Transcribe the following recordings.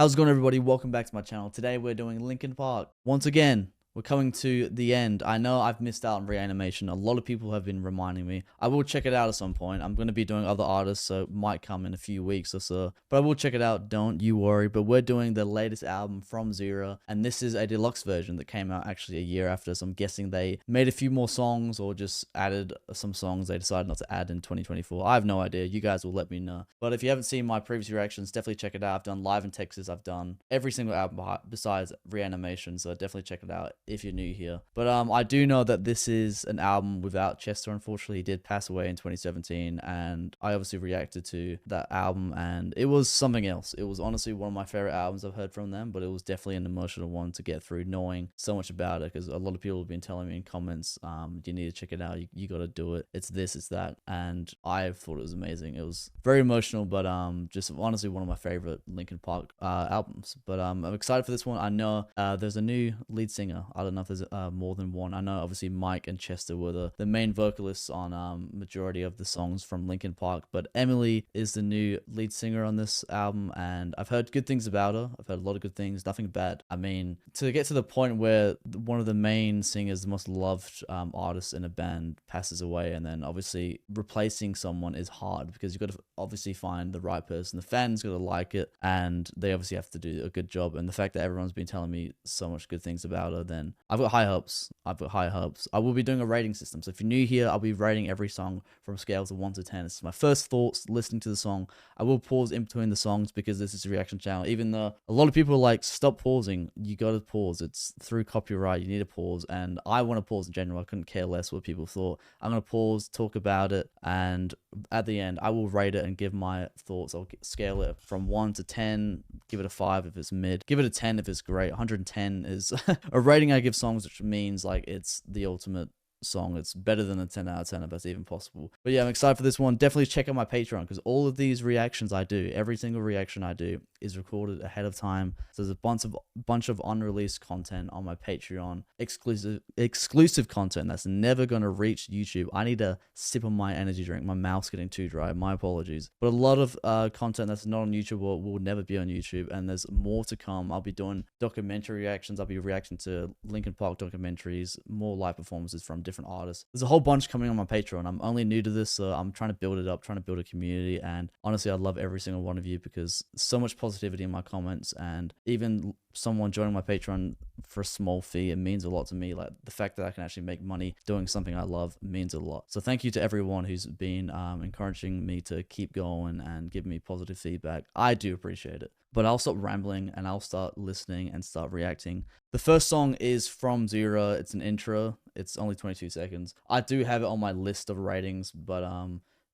How's it going, everybody? Welcome back to my channel. Today we're doing Linkin Park. Once again, we're coming to the end. I know I've missed out on Reanimation. A lot of people have been reminding me. I will check it out at some point. I'm going to be doing other artists, so it might come in a few weeks or so. But I will check it out. Don't you worry. But we're doing the latest album from Zero, and this is a deluxe version that came out actually a year after. So I'm guessing they made a few more songs or just added some songs they decided not to add in 2024. I have no idea. You guys will let me know. But if you haven't seen my previous reactions, definitely check it out. I've done Live in Texas. I've done every single album besides Reanimation, so definitely check it out if you're new here. But I do know that this is an album without Chester. Unfortunately, he did pass away in 2017, and I obviously reacted to that album, and it was something else. It was honestly one of my favorite albums I've heard from them, but it was definitely an emotional one to get through, knowing so much about it, because a lot of people have been telling me in comments, you need to check it out, you got to do it, it's this, it's that, and I thought it was amazing. It was very emotional, but just honestly one of my favorite Linkin Park albums. But I'm excited for this one. I know there's a new lead singer. I don't know if there's more than one. I know obviously Mike and Chester were the main vocalists on majority of the songs from Linkin Park, but Emily is the new lead singer on this album, and I've heard good things about her. I've heard a lot of good things, nothing bad. I mean, to get to the point where one of the main singers, the most loved artist in a band, passes away, and then obviously replacing someone is hard, because you've got to obviously find the right person. The fans got to like it, and they obviously have to do a good job. And the fact that everyone's been telling me so much good things about her, then I've got high hopes. I've got high hopes. I will be doing a rating system. So if you're new here, I'll be rating every song from scales of 1 to 10. This is my first thoughts listening to the song. I will pause in between the songs because this is a reaction channel. Even though a lot of people are like, stop pausing. You got to pause. It's through copyright. You need to pause. And I want to pause in general. I couldn't care less what people thought. I'm going to pause, talk about it, and at the end, I will rate it and give my thoughts. I'll scale it from 1 to 10, give it a 5 if it's mid, give it a 10 if it's great. 110 is a rating I give songs, which means like it's the ultimate song. It's better than a 10 out of 10 if that's even possible. But yeah, I'm excited for this one. Definitely check out my Patreon, because all of these reactions I do, every single reaction I do is recorded ahead of time. So there's a bunch of unreleased content on my Patreon, exclusive content that's never going to reach YouTube. I need to sip on my energy drink. My mouth's getting too dry. My apologies. But a lot of content that's not on YouTube will never be on YouTube, and there's more to come. I'll be doing documentary reactions. I'll be reacting to Linkin Park documentaries, more live performances from different artists. There's a whole bunch coming on my Patreon. I'm only new to this, so I'm trying to build it up, trying to build a community, and honestly I love every single one of you, because so much positivity in my comments, and even someone joining my Patreon for a small fee, it means a lot to me. Like the fact that I can actually make money doing something I love means a lot. So thank you to everyone who's been encouraging me to keep going and giving me positive feedback. I do appreciate it. But I'll stop rambling and I'll start listening and start reacting. The first song is from Zero. It's an intro. It's only 22 seconds. I do have it on my list of ratings, but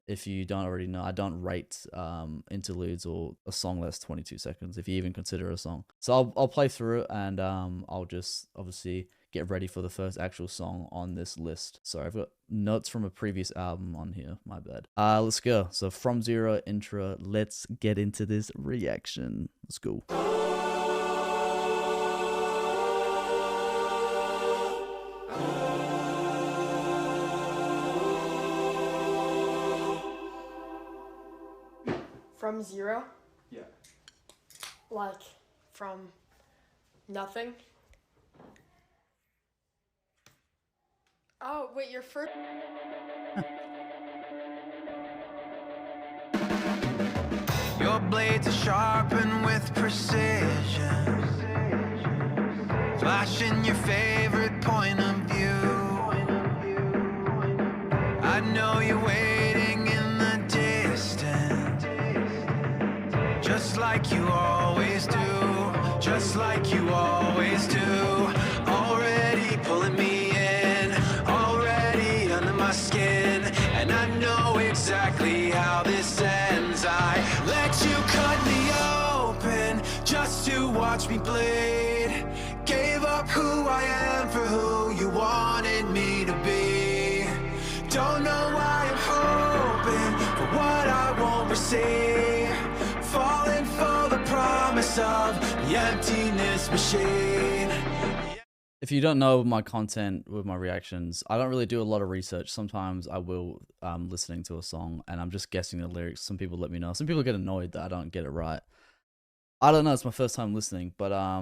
if you don't already know, I don't rate interludes or a song that's 22 seconds, if you even consider a song. So I'll play through it, and I'll just obviously get ready for the first actual song on this list. Sorry, I've got notes from a previous album on here, my bad. Let's go. So from Zero intro, let's get into this reaction. Let's go. From zero? Yeah. Like, from nothing? Oh, wait, your first... Your blades are sharpened with precision, flashing your favorite point of view. I know you're waiting in the distance, just like you always do, just like you always do. Already pulling me in, already under my skin, and I know exactly how this ends. I let you cut me open just to watch me bleed. Gave up who I am for who you wanted me to be. Don't know why I'm hoping for what I won't receive. Falling for the promise of the emptiness machine. If you don't know my content with my reactions, I don't really do a lot of research. Sometimes I will listening to a song and I'm just guessing the lyrics. Some people let me know. Some people get annoyed that I don't get it right. I don't know. It's my first time listening, but I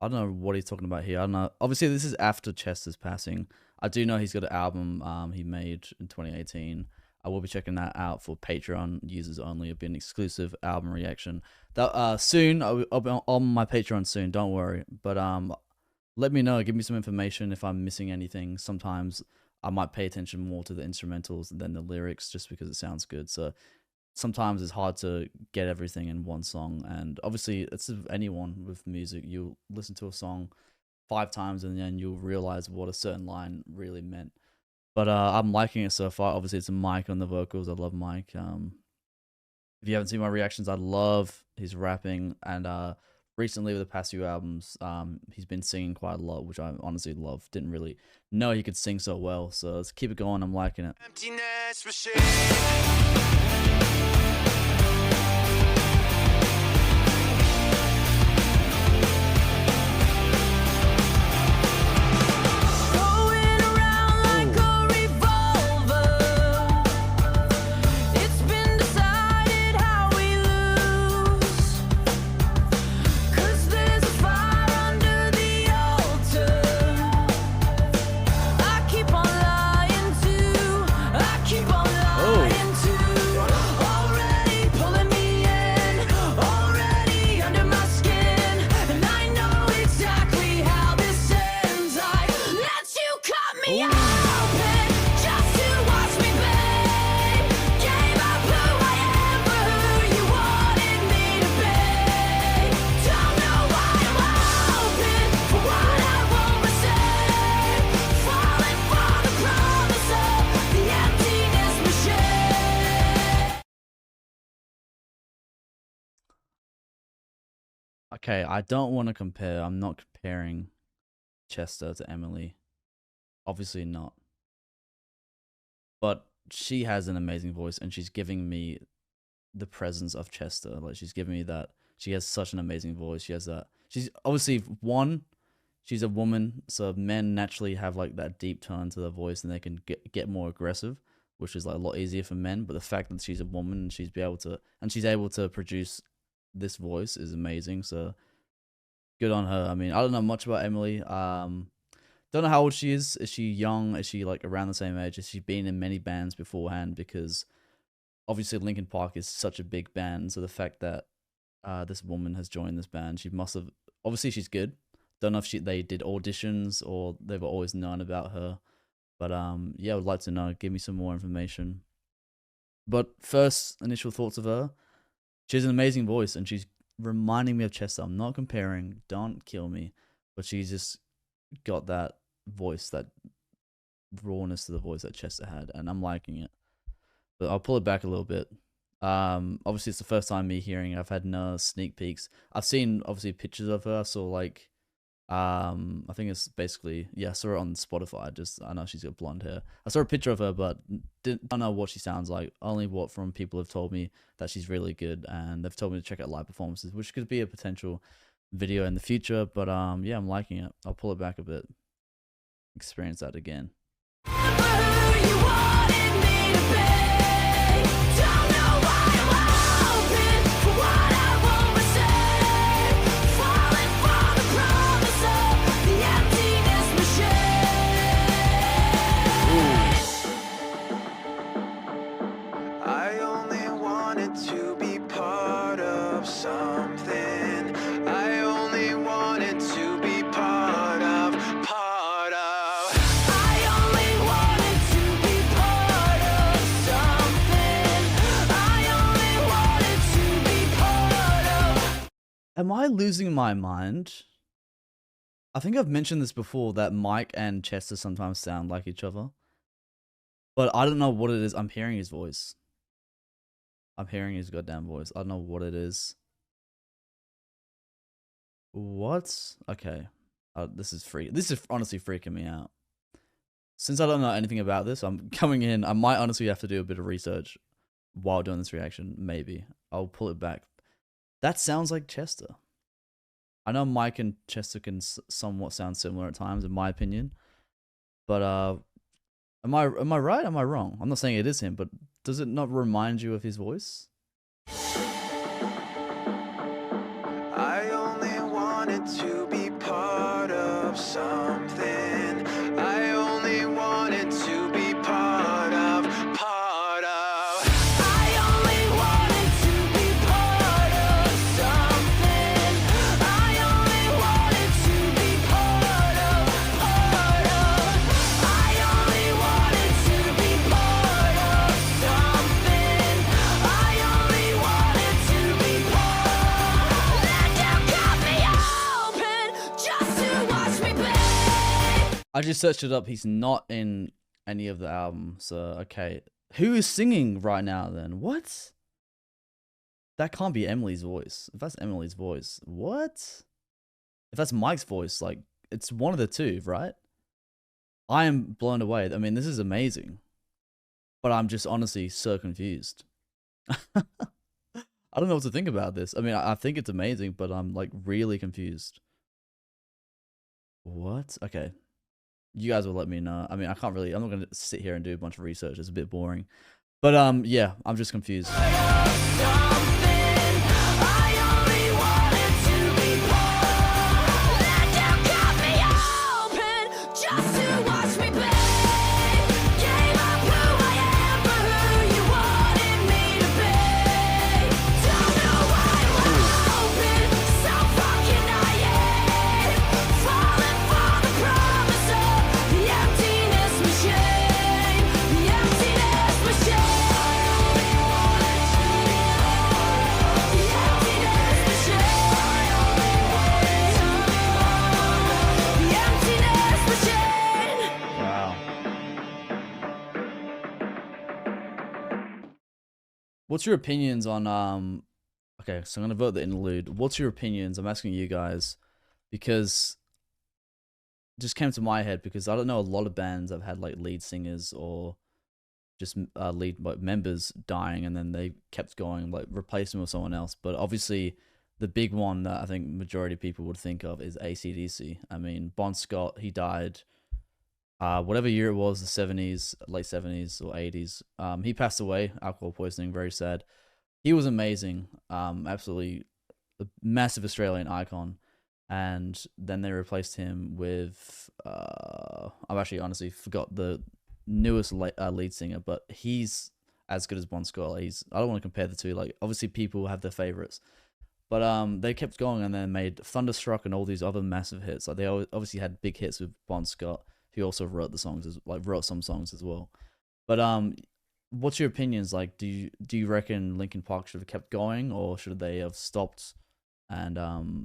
don't know what he's talking about here. I don't know. Obviously, this is after Chester's passing. I do know he's got an album he made in 2018. I will be checking that out for Patreon users only. It'll be an exclusive album reaction. That soon. I'll be on my Patreon soon. Don't worry. But let me know. Give me some information if I'm missing anything. Sometimes I might pay attention more to the instrumentals than the lyrics, just because it sounds good. So sometimes it's hard to get everything in one song, and obviously it's anyone with music. You'll listen to a song 5 times and then you'll realize what a certain line really meant. But I'm liking it so far. Obviously it's Mike on the vocals. I love Mike. If you haven't seen my reactions, I love his rapping, and recently with the past few albums, he's been singing quite a lot, which I honestly love. Didn't really know he could sing so well, so let's keep it going. I'm liking it. Emptiness machine. Going around like a revolver. It's been decided how we lose. 'Cause there's a fire under the altar. I keep on lying to. I keep on lying to. Already pulling me in. Already under my skin. And I know exactly how this ends. I let you cut me open just to watch me bend. Gave up who I am for who you wanted me to be. Don't know why I'm open for what I won't receive. Falling for the promise of the emptiness machine. Okay, I don't want to compare. I'm not comparing Chester to Emily. Obviously not. But she has an amazing voice, and she's giving me the presence of Chester. Like, she's giving me that. She has such an amazing voice. She has that. She's obviously she's a woman, so men naturally have like that deep tone to their voice, and they can get more aggressive, which is like a lot easier for men. But the fact that she's a woman and she's able to produce this voice is amazing. So good on her. I mean, I don't know much about Emily. Don't know how old she is. Is she young? Is she like around the same age? Has she been in many bands beforehand? Because obviously Linkin Park is such a big band. So the fact that this woman has joined this band, she must have. Obviously, she's good. Don't know if they did auditions or they've always known about her. But yeah, I would like to know. Give me some more information. But first, initial thoughts of her. She has an amazing voice, and she's reminding me of Chester. I'm not comparing. Don't kill me. But she's just got that voice, that rawness to the voice that Chester had, and I'm liking it. But I'll pull it back a little bit. Obviously it's the first time me hearing it. I've had no sneak peeks. I've seen obviously pictures of her. So like, I think it's basically, yeah, I saw her on Spotify. I know she's got blonde hair. I saw a picture of her, but don't know what she sounds like. Only what from people have told me that she's really good, and they've told me to check out live performances, which could be a potential video in the future. But yeah, I'm liking it. I'll pull it back a bit. Experience that again. I only wanted to be part of something. I only wanted to be part of. I only wanted to be part of something. I only wanted to be part of. Am I losing my mind? I think I've mentioned this before, that Mike and Chester sometimes sound like each other. But I don't know what it is. I'm hearing his voice. I'm hearing his goddamn voice. I don't know what it is. What? Okay. This is honestly freaking me out. Since I don't know anything about this, I'm coming in. I might honestly have to do a bit of research while doing this reaction. Maybe. I'll pull it back. That sounds like Chester. I know Mike and Chester can somewhat sound similar at times, in my opinion. But am I right? Am I wrong? I'm not saying it is him, but does it not remind you of his voice? wanted to be part of something. I only wanted to be part of. I only wanted to be part of something. I only wanted to be part of. I only wanted to be part of something. I only wanted to be part. Let you cut me open just to watch me play. I just searched it up. He's not in any of the albums. So, okay. Who is singing right now then? What? That can't be Emily's voice. If that's Emily's voice, what? If that's Mike's voice, like, it's one of the two, right? I am blown away. I mean, this is amazing. But I'm just honestly so confused. I don't know what to think about this. I mean, I think it's amazing, but I'm like really confused. What? Okay. You guys will let me know. I mean, I'm not going to sit here and do a bunch of research. It's a bit boring. But yeah, I'm just confused. Something. I only wanted to be part. Let you cut me open just to watch me play. Gave up who I am for who you wanted me to be. Don't know why I'm open, so fucking naive. Falling for the promise of the emptiness machine. The emptiness machine. Wow. What's your opinions on okay, so I'm gonna vote the interlude. What's your opinions? I'm asking you guys because it just came to my head because I don't know a lot of bands that have had like lead singers or just lead like, members dying and then they kept going, like replace them with someone else. But obviously the big one that I think majority of people would think of is AC/DC. I mean, Bon Scott, he died whatever year it was, the 70s, late 70s or 80s. He passed away, alcohol poisoning, very sad. He was amazing, absolutely a massive Australian icon. And then they replaced him with, I've actually honestly forgot the newest lead singer, but he's as good as Bon Scott. I don't want to compare the two. Like, obviously people have their favorites. But they kept going and then made Thunderstruck and all these other massive hits. Like they obviously had big hits with Bon Scott. He also wrote the songs, wrote some songs as well. But what's your opinions? Like, do you reckon Linkin Park should have kept going or should they have stopped? And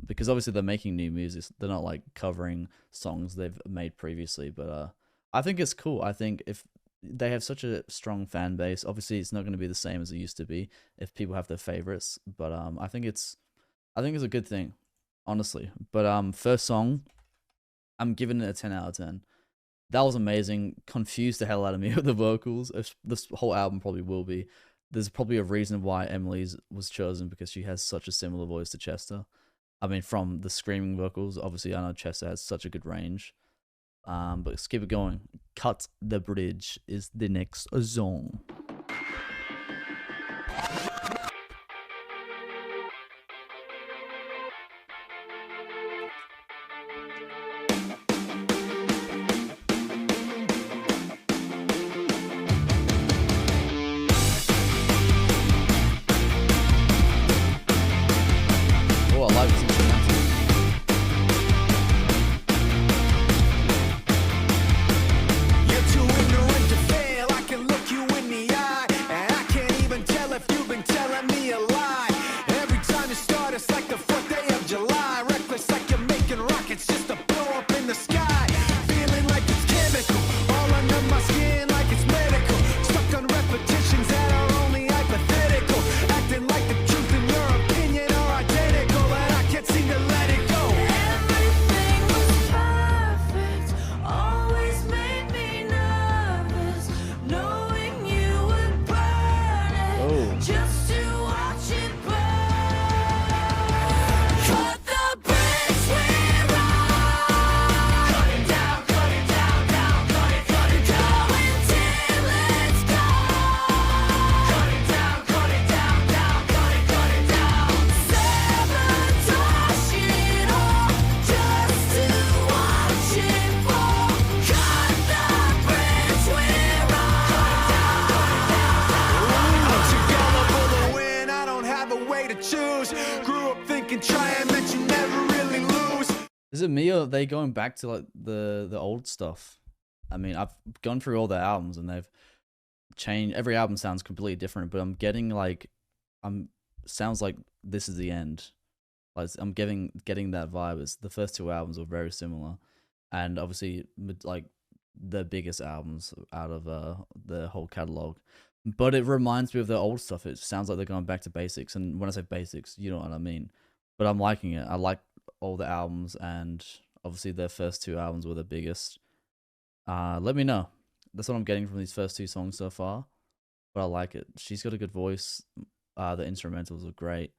because obviously they're making new music, they're not like covering songs they've made previously. But I think it's cool. I think if they have such a strong fan base, obviously it's not going to be the same as it used to be if people have their favorites. But I think it's a good thing, honestly. But first song, I'm giving it a 10 out of 10. That was amazing. Confused the hell out of me with the vocals. This whole album probably will be. There's probably a reason why Emily's was chosen because she has such a similar voice to Chester. I mean, from the screaming vocals, obviously I know Chester has such a good range. But let's keep it going. Cut the Bridge is the next song. Oh, I like this instrumental. You're too ignorant to fail. I can look you in the eye, and I can't even tell if you've been Is it me or are they going back to like the old stuff? I mean, I've gone through all their albums and they've changed. Every album sounds completely different, but I'm getting like, sounds like this is the end. Like I'm getting that vibe. It's the first two albums were very similar, and obviously like the biggest albums out of the whole catalog. But it reminds me of the old stuff. It sounds like they're going back to basics, and when I say basics, you know what I mean. But I'm liking it. I like all the albums, and obviously their first two albums were the biggest. Let me know. That's what I'm getting from these first two songs so far. But I like it. She's got a good voice. The instrumentals are great.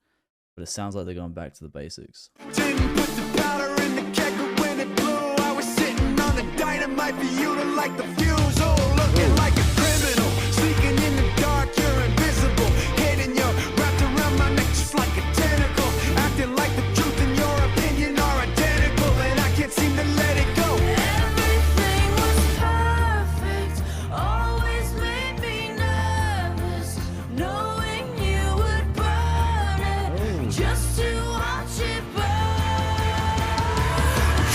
But it sounds like they're going back to the basics. Didn't put the powder in the kegger when it blew. I was sitting on the dynamite for you to light the fuse. Oh, looking like a criminal, sneaking in the dark. You're invisible, hidden. You're wrapped around my neck just like a tentacle, acting like the truth and your opinion are identical, and I can't seem to let it go. Everything was perfect, always made me nervous, knowing you would burn it just to watch it burn.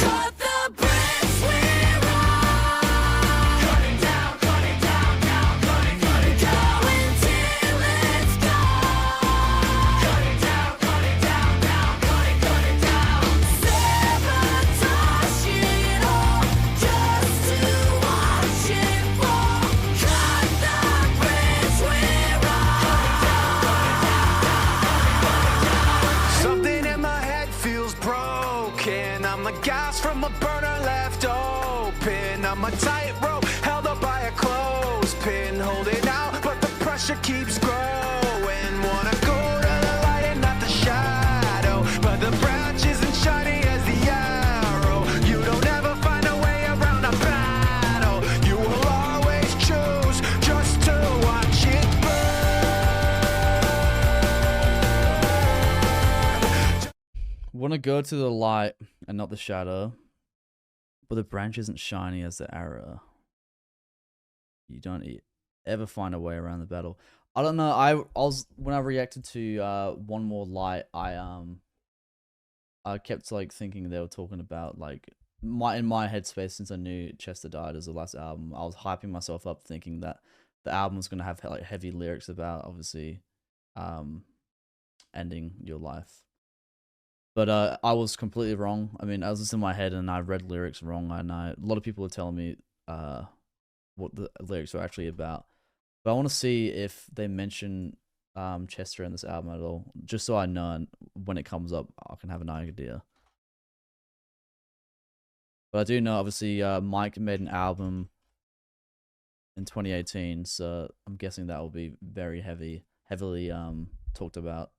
Cut the bridge we're on. Cut it down, cut it down, down, cut it down. Go until it's gone. Cut it down, down, cut it down. Sabotage it all just to watch it fall. Cut the bridge we're on. Something in my head feels broken. I'm the gas from a burner left open. I'm a tightrope held up by a clothespin, holding out, but the pressure keeps growing. Wanna go to the light and not the shadow, but the branch isn't shiny as the arrow. You don't ever find a way around a battle. You will always choose just to watch it burn. Want to go to the light and not the shadow, but the branch isn't shiny as the arrow. You don't ever find a way around the battle. I don't know. I was when I reacted to One More Light, I kept like thinking they were talking about like in my headspace, since I knew Chester died as the last album. I was hyping myself up thinking that the album was gonna have like heavy lyrics about obviously ending your life. But I was completely wrong. I mean, I was just in my head and I read lyrics wrong, and a lot of people are telling me what the lyrics are actually about. But I want to see if they mention Chester in this album at all, just so I know, and when it comes up, I can have an idea. But I do know, obviously, Mike made an album in 2018, so I'm guessing that will be very heavily talked about.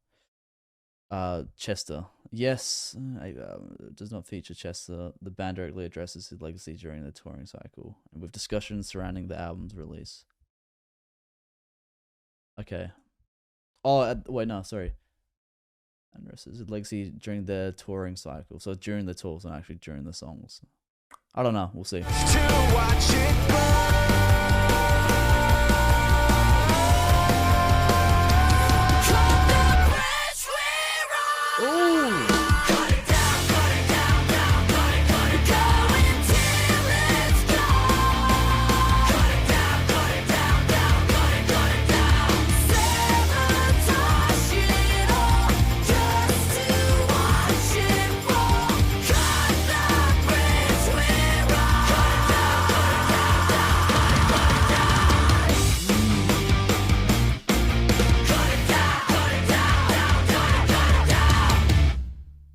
Chester. Yes, does not feature Chester. The band directly addresses his legacy during the touring cycle, and with discussions surrounding the album's release. Okay. Oh, wait, no, sorry. And addresses his legacy during the touring cycle. So during the tours, and actually during the songs. I don't know. We'll see. To watch it burn. Cut the bridge we're on. Ooh. Cut it down, down, cut it. Go until it's gone. Cut it down, down, cut it down. Sabotage it all just to watch it fall. Cut the bridge we're on. Cut it down.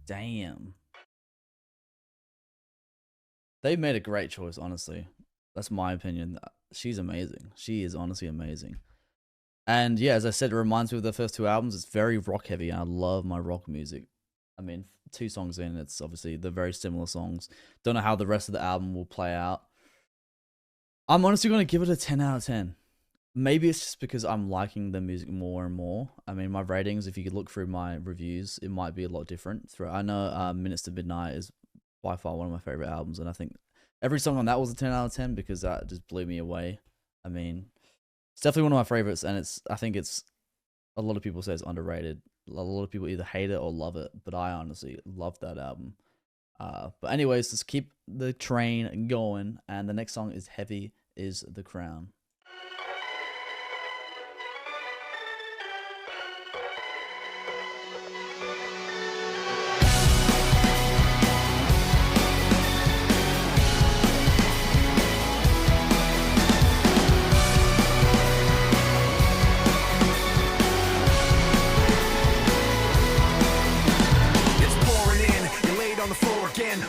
Damn. They made a great choice, honestly. That's my opinion. She's amazing. She is honestly amazing. And yeah, as I said, it reminds me of the first two albums. It's very rock heavy, and I love my rock music. I mean, 2 songs in, it's obviously they're very similar songs. Don't know how the rest of the album will play out. I'm honestly going to give it a 10 out of 10. Maybe it's just because I'm liking the music more and more. I mean, my ratings, if you could look through my reviews, it might be a lot different. I know Minutes to Midnight is by far one of my favorite albums, and I think every song on that was a 10 out of 10 because that just blew me away. I mean, it's definitely one of my favorites, and I think it's a lot of people say it's underrated. A lot of people either hate it or love it, but I honestly love that album. But anyways, let's keep the train going. And the next song is Heavy is the Crown.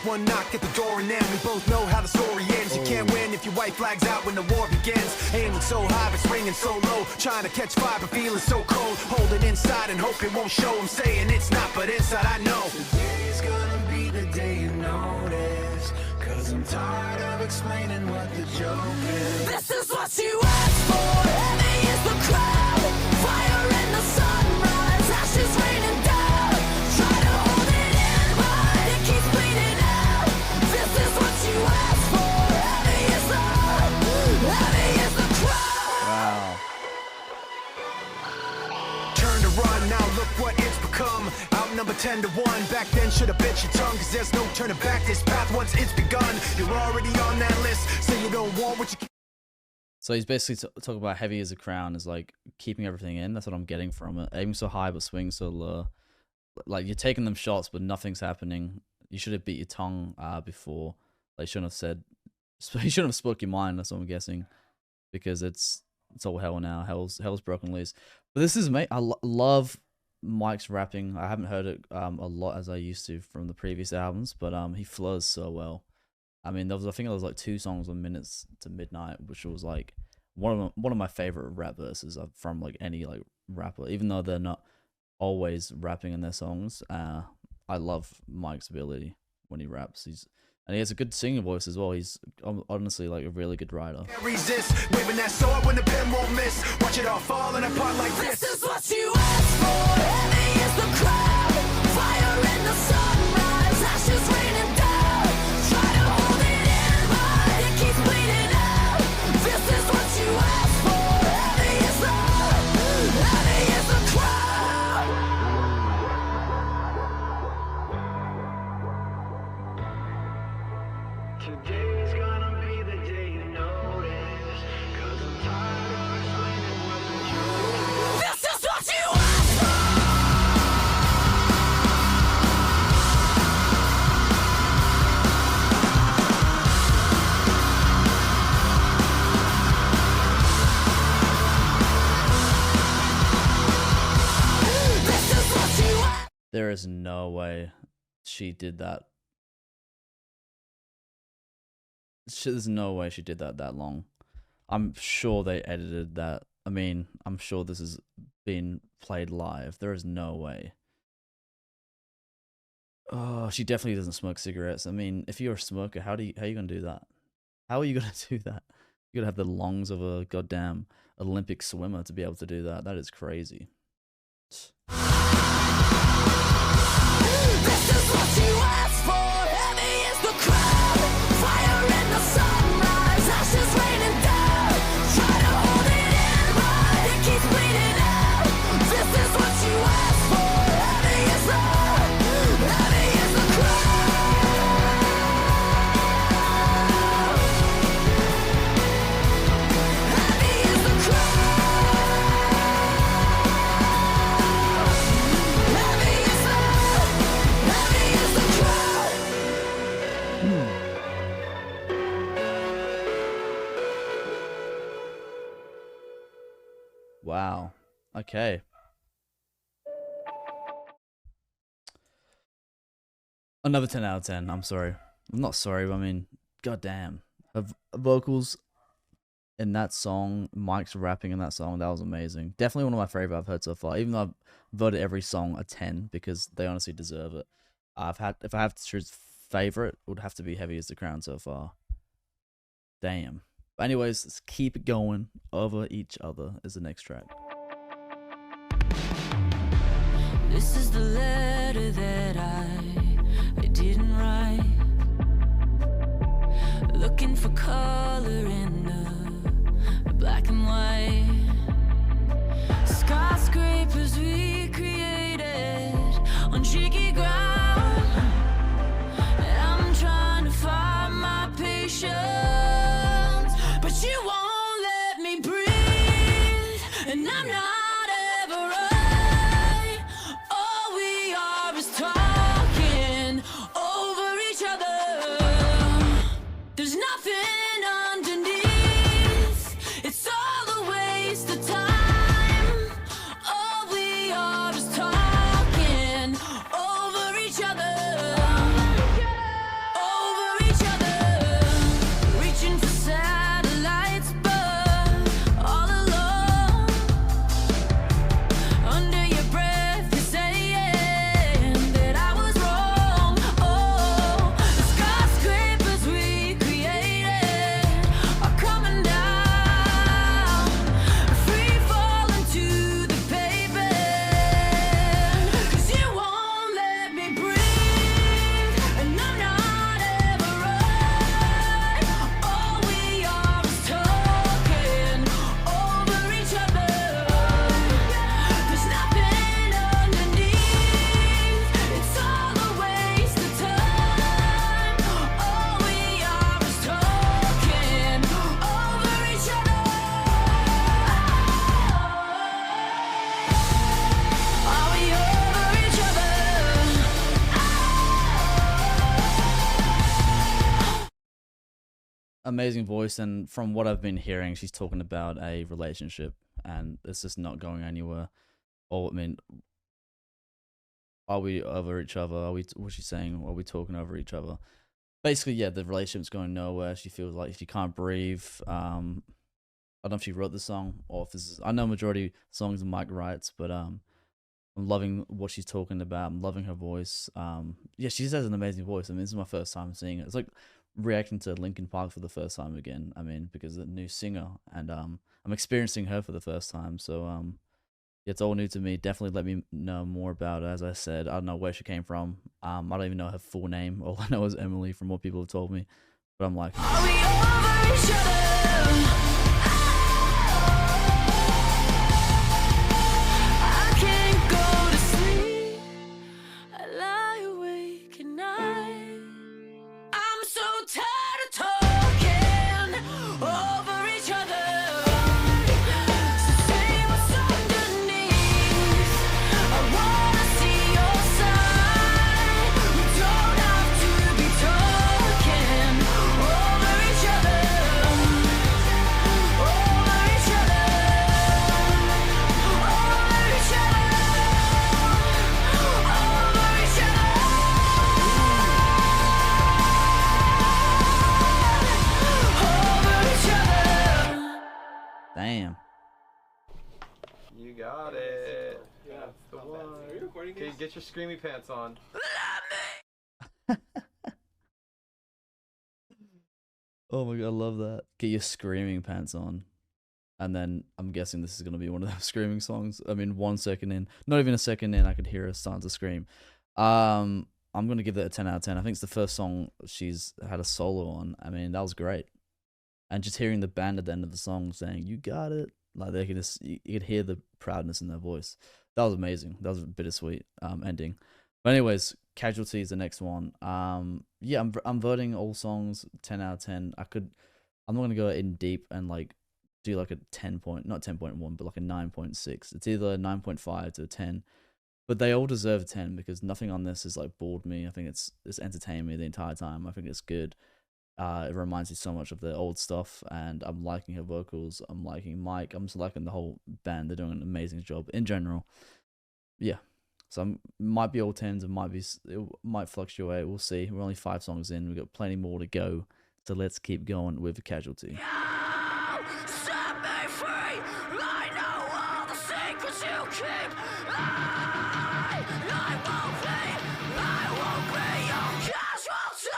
One knock at the door and then we both know how the story ends. You can't win if your white flag's out when the war begins. Aiming so high but swinging so low, trying to catch fire but feeling so cold. Holding inside and hope it won't show. I'm saying it's not, but inside I know today's gonna be the day you notice. Cause I'm tired of explaining what the joke is. This is what you asked for. Heavy is the crowd. Fire in the sunrise. Ashes raining down. Try to hold it in, but it keeps bleeding out. This is what you asked for. Heavy is the crowd. Wow. Turn to run, now look what it's become. Outnumbered 10 to 1. Back then should've bit your tongue. Cause there's no turning back. This path once it's begun. You're already on that list. Say you don't want what you. So he's basically talking about Heavy as a Crown is like keeping everything in. That's what I'm getting from it. Aiming so high but swinging so low. Like you're taking them shots but nothing's happening. You should have beat your tongue before. Like shouldn't have said. You shouldn't have spoke your mind. That's what I'm guessing, because it's all hell now. Hell's broken loose. But this is mate. I love Mike's rapping. I haven't heard it a lot as I used to from the previous albums, but he flows so well. I mean, I think there was like 2 songs on Minutes to Midnight, which was like one of my favorite rap verses from like any like rapper. Even though they're not always rapping in their songs, I love Mike's ability when he raps. And he has a good singing voice as well. He's honestly like a really good writer. Can't resist, waving that sword when the pen won't miss. Watch it all falling apart like this. This is what you asked for. Heavy is the crowd. Fire in the sunrise. Ashes raining down. Try to hold it in, but it keeps bleeding out. This is what you asked for. Heavy is the crowd. Today's gonna be the day you notice. Cause I'm tired of explaining what the joke is. This is what you asked for. This is what you asked. There is no way she did that. There's no way she did that long. I'm sure they edited that. I mean, I'm sure this is being played live. There is no way. Oh, she definitely doesn't smoke cigarettes. I mean, if you're a smoker, how are you gonna do that? How are you gonna do that? You gotta have the lungs of a goddamn Olympic swimmer to be able to do that. That is crazy. This is what you asked for. Heavy is the crowd. Fire in the sunrise. Ashes raining down. Try to hold it in, but it keeps bleeding out. This is what you asked for. Heavy is the crowd. Heavy is the Wow. Okay. Another 10 out of 10. I'm sorry. I'm not sorry, but I mean, goddamn. Vocals in that song, Mike's rapping in that song, that was amazing. Definitely one of my favorite I've heard so far. Even though I've voted every song a 10 because they honestly deserve it. If I have to choose favorite, it would have to be Heavy as the Crown so far. Damn. But anyways, let's keep it going. Over Each Other is the next track. This is the letter that I didn't write. Looking for color in the black and white. Skyscrapers we created on tricky ground. And amazing voice, and from what I've been hearing, she's talking about a relationship, and it's just not going anywhere. Or I mean, are we over each other? Are we? What's she saying? Are we talking over each other? Basically, yeah, the relationship's going nowhere. She feels like she can't breathe. I don't know if she wrote the song or if this is. I know majority songs Mike writes, but I'm loving what she's talking about. I'm loving her voice. Yeah, she just has an amazing voice. I mean, this is my first time seeing it. It's like reacting to Linkin Park for the first time again. I mean, because the new singer, and I'm experiencing her for the first time. So yeah, it's all new to me. Definitely let me know more about her. As I said, I don't know where she came from. I don't even know her full name. All I know is Emily from what people have told me. But I'm like, Are we over each other? I can't go to sleep. I lie awake at night. I'm so tired of talking over each other. So say what's underneath. I wanna see your side. We don't have to be talking over each other. Over each other. Over each other. Over each other. damn. You got it. That's the one. Okay, get your screamy pants on. Oh my god, I love that. Get your screaming pants on. And then I'm guessing this is gonna be one of those screaming songs. I mean, 1 second in, not even a second in, I could hear her starting to scream. I'm gonna give that a 10 out of 10. I think it's the first song she's had a solo on. I mean, that was great. And just hearing the band at the end of the song saying, "You got it," like they could just, you could hear the proudness in their voice. That was amazing. That was a bittersweet ending. But anyways, Casualty is the next one. Yeah, I'm voting all songs 10 out of 10. I'm not gonna go in deep and like do like a 10 point, not 10.1, but like a 9.6. It's either a 9.5 to a 10. But they all deserve a 10 because nothing on this has like bored me. I think it's entertained me the entire time. I think it's good. It reminds me so much of the old stuff, and I'm liking her vocals. I'm liking Mike. I'm just liking the whole band. They're doing an amazing job in general. Yeah, so might be all 10s. It might fluctuate. We'll see. We're only 5 songs in. We've got plenty more to go. So let's keep going with Casualty. Set me free. I know all the secrets you keep. I won't be your casualty.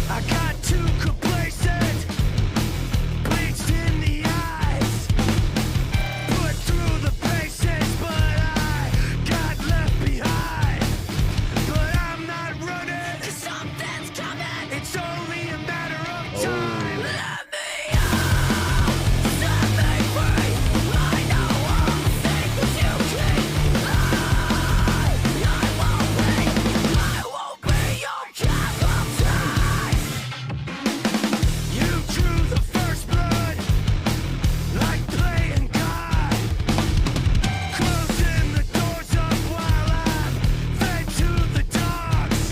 I got too complacent, bleached in the eyes, put through the paces, but I got left behind. But I'm not running, Something's coming. it's only a matter of time. Let me out. Set me free. I know all the secrets you keep. I won't be your casualty. You drew the first blood, like playing God, closing the doors up while I fed to the dogs.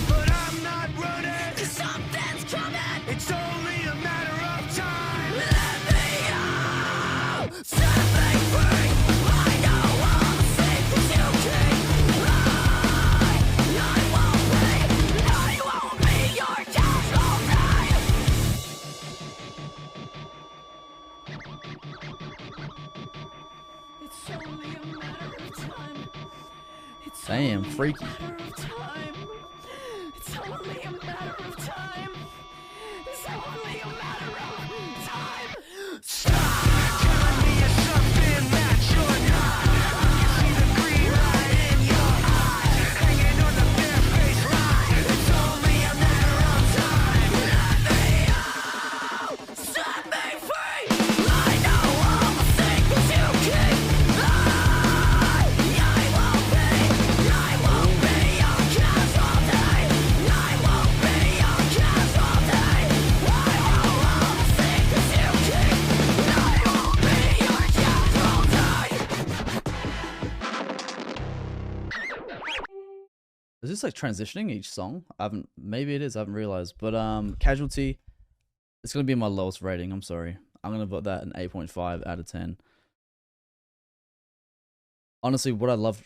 But I'm not running, Something's coming. it's only a matter of time. Let me out. Set me free. I know all the secrets you keep. I won't be your casualty. It's only a matter of time. It's Damn, only freaky. a matter of time. It's only a matter of time. It's only a matter of time. Stop! Telling me it's something that you're not. You see the green light in your eyes, hanging on the bare-faced lie. It's only a matter of time. Set me free! I know all the secrets you keep. I won't be your this like transitioning each song? I haven't. Maybe it is. I haven't realized. But Casualty. It's gonna be my lowest rating. I'm sorry. I'm gonna put that an 8.5 out of 10. Honestly, what I loved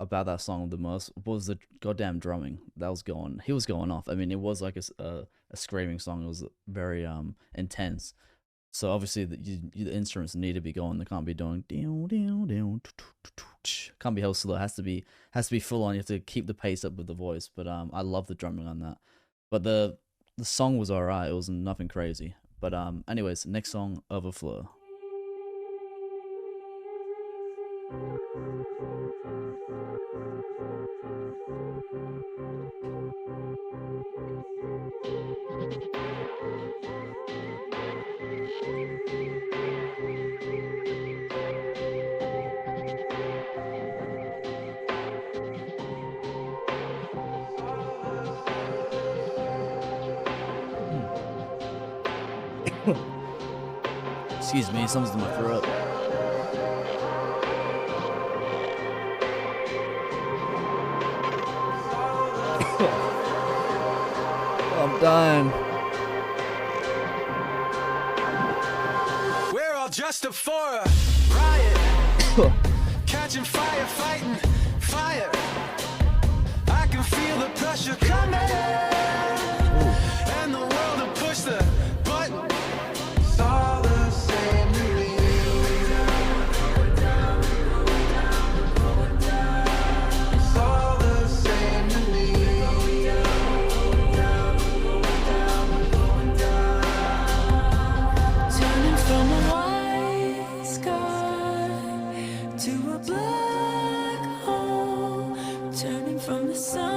about that song the most was the goddamn drumming. That was going. He was going off. I mean, it was like a screaming song. It was very intense. So obviously the instruments need to be going. They can't be doing can't be held slow. It has to be full on. You have to keep the pace up with the voice. But I love the drumming on that. But the song was alright. It was nothing crazy. But anyways, next song, Overflow. Excuse me, something's in my throat. I'm dying. We're all dressed up for a riot. Catching fire, fighting fire. I can feel the pressure coming. And the world to push the button. It's all the same to me. It's all the same to me. Turning from a white sky to a black hole, turning from the sunlight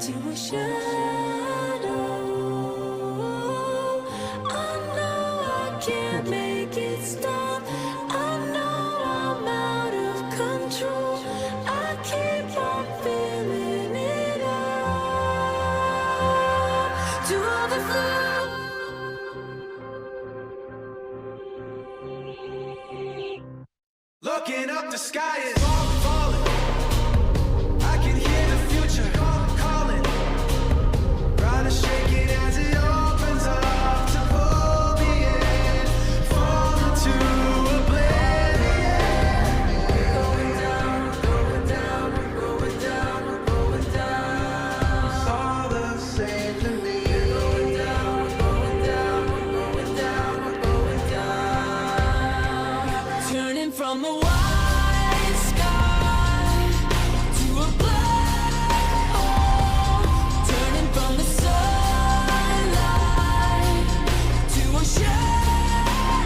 to a shadow. I know I can't make it stop. I know I'm out of control. I keep on feeling it up to overflow. Looking up, the sky is falling. I can hear the future calling. Trying to shake it as it opens up to pull me in. Fall into oblivion. Going down, going down, going down, going down. It's all the same to me. Going down, going down, going down, going down. Turning from a white sky to a black hole, turning from the sunlight to a shadow.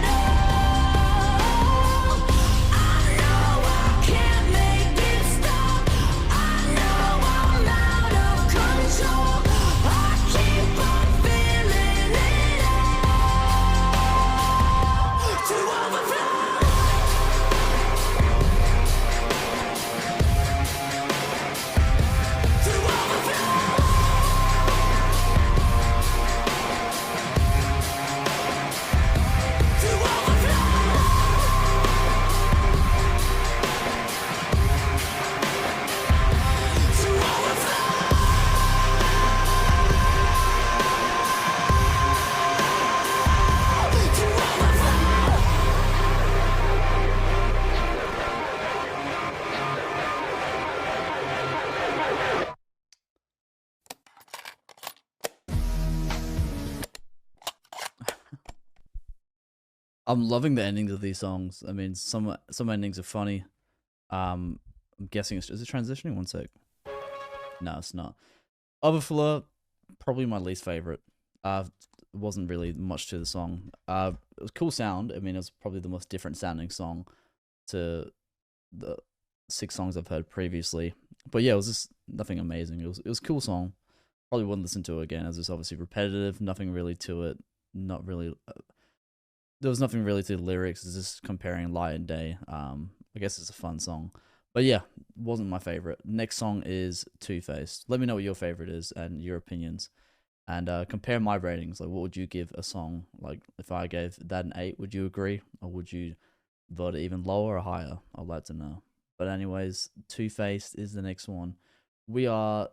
I know I can't make it stop. I know I'm out of control. I keep on feeling it up to overflow. To overflow. To overflow. To overflow. To overflow. I'm loving the endings of these songs. I mean, some endings are funny. I'm guessing is it transitioning? One sec. No, it's not. Overflow, probably my least favorite. It wasn't really much to the song. It was cool sound. I mean, it was probably the most different sounding song to the 6 songs I've heard previously. But yeah, it was just nothing amazing. It was a cool song. Probably wouldn't listen to it again, as it's obviously repetitive. Nothing really to it. Not really. There was nothing really to the lyrics. It's just comparing light and day. I guess it's a fun song. But yeah, wasn't my favorite. Next song is Two-Faced. Let me know what your favorite is and your opinions. And compare my ratings. Like, what would you give a song? Like, if I gave that an 8, would you agree? Or would you vote it even lower or higher? I'd like to know. But anyways, Two-Faced is the next one. We are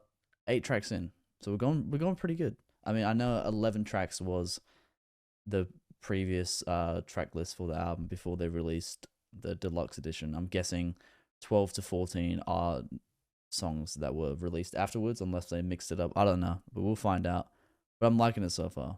8 tracks in, so we're going pretty good. I mean, I know 11 tracks was the previous track list for the album before they released the deluxe edition. I'm guessing 12 to 14 are songs that were released afterwards, unless they mixed it up. I don't know, but we'll find out. But I'm liking it so far.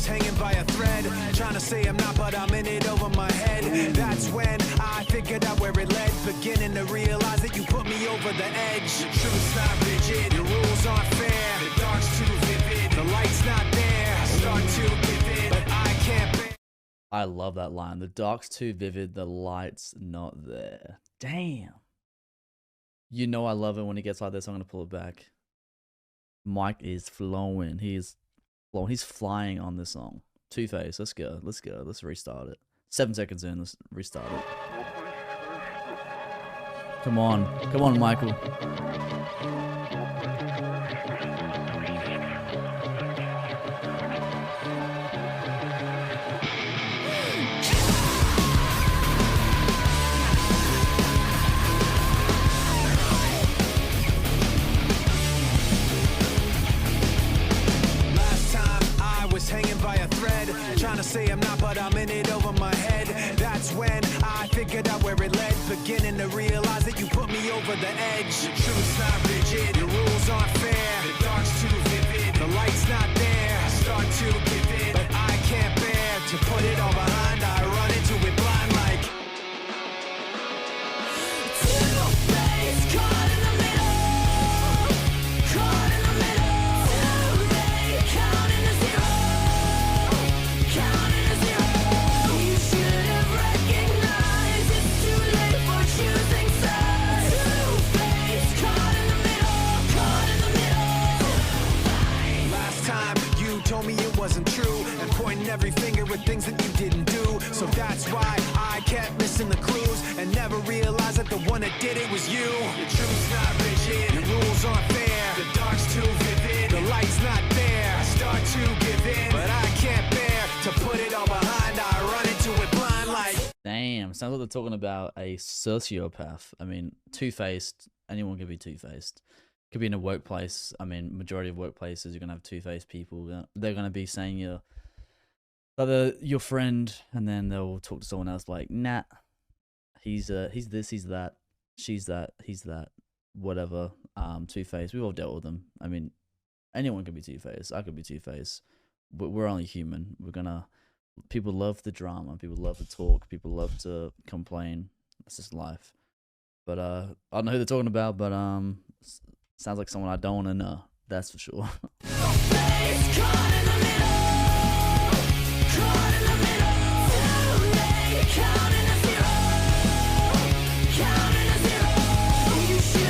Hanging by a thread, trying to say I'm not, but I'm in it over my head. That's when I figured out where it led, beginning to realize that you put me over the edge. The truth's not rigid, the rules aren't fair, the dark's too vivid, the light's not there. I start to give in, but I can't bear. I love that line. The dark's too vivid, the light's not there. Damn. You know I love it when he gets like this. I'm gonna pull it back. Mike is flowing. He's flying on this song. Two-Face, let's go. Let's restart it. 7 seconds in, let's restart it. Come on, Michael. Hanging by a thread, trying to say I'm not, but I'm in it over my head. That's when I figured out where it led, beginning to realize that you put me over the edge. The truth's not rigid, the rules aren't fair, the dark's too vivid, the light's not there. I start to give in, but I can't bear to put it all behind. I run into it blind like Two-Face, caught in the middle, caught in the middle, too late, counting to zero. Wasn't true, and pointing every finger at things that you didn't do. So that's why I kept missing the clues and never realized that the one that did it was you. The truth's not rigid, the rules aren't fair, the dark's too vivid, the light's not there. I start to give in, but I can't bear to put it all behind. I run into it blind like Damn, sounds like they're talking about a sociopath. I mean, Two-Faced, anyone can be Two-Faced. Could be in a workplace. I mean, majority of workplaces, you're gonna have Two-Faced people. They're gonna be saying you're your friend, and then they'll talk to someone else like, nah, he's this, he's that, she's that, he's that, whatever. Two-Faced. We've all dealt with them. I mean, anyone can be Two-Faced. I could be Two-Faced. But we're only human. People love the drama. People love to talk. People love to complain. That's just life. But I don't know who they're talking about. But sounds like someone I don't want to know. That's for sure. Stop yelling at me!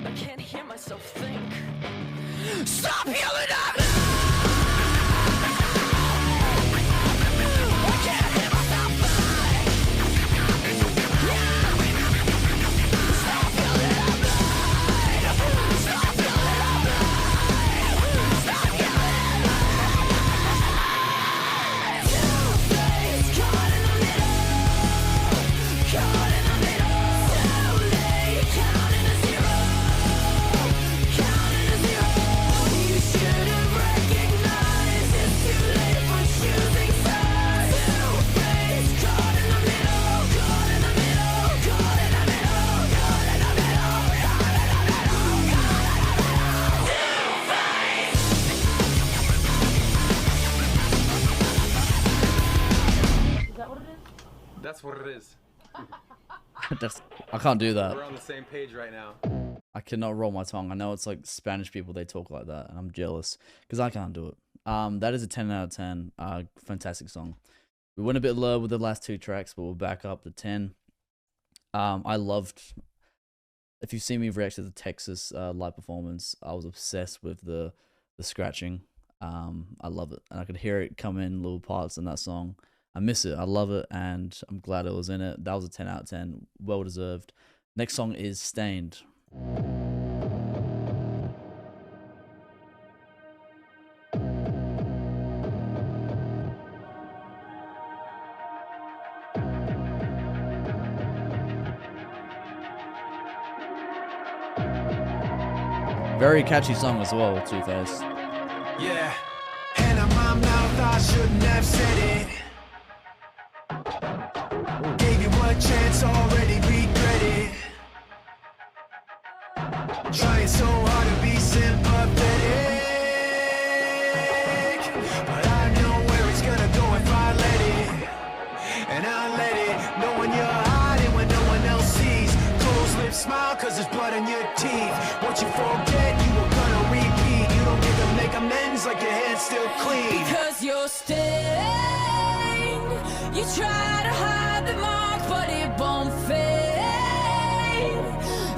I can't hear myself think. Stop yelling at me! Stop yelling at me! Stop yelling at me! Two-Face, caught in the middle, caught in the middle. Too late, counting to zero, counting to zero. You should have recognized it's too late for choosing sides. Two-Face, caught in the middle, caught in the middle, caught in the middle, caught in the middle, caught in the middle, caught in the middle. Two-Face. Is that what it is? That's what it is. I can't do that. We're on the same page right now. I cannot roll my tongue. I know it's like Spanish people, they talk like that, and I'm jealous because I can't do it. That is a 10 out of 10. Fantastic song. We went a bit low with the last 2 tracks, but we're back up to 10. I loved. If you've seen me react to the Texas live performance, I was obsessed with the scratching. I love it, and I could hear it come in little parts in that song. I miss it. I love it, and I'm glad it was in it. That was a 10 out of 10. Well deserved. Next song is Stained. Very catchy song as well, Two-Face. Yeah, hand on my mouth, I shouldn't have said it. Gave you a chance, already regret it. Trying so hard to be sympathetic, but I know where it's gonna go if I let it. And I let it, knowing you're hiding when no one else sees. Closed lips, smile, cause there's blood in your teeth. What you forget, you were gonna repeat. You don't get to make amends like your hand's still clean. Because you're stained. You try to hide the mark, but it won't fade.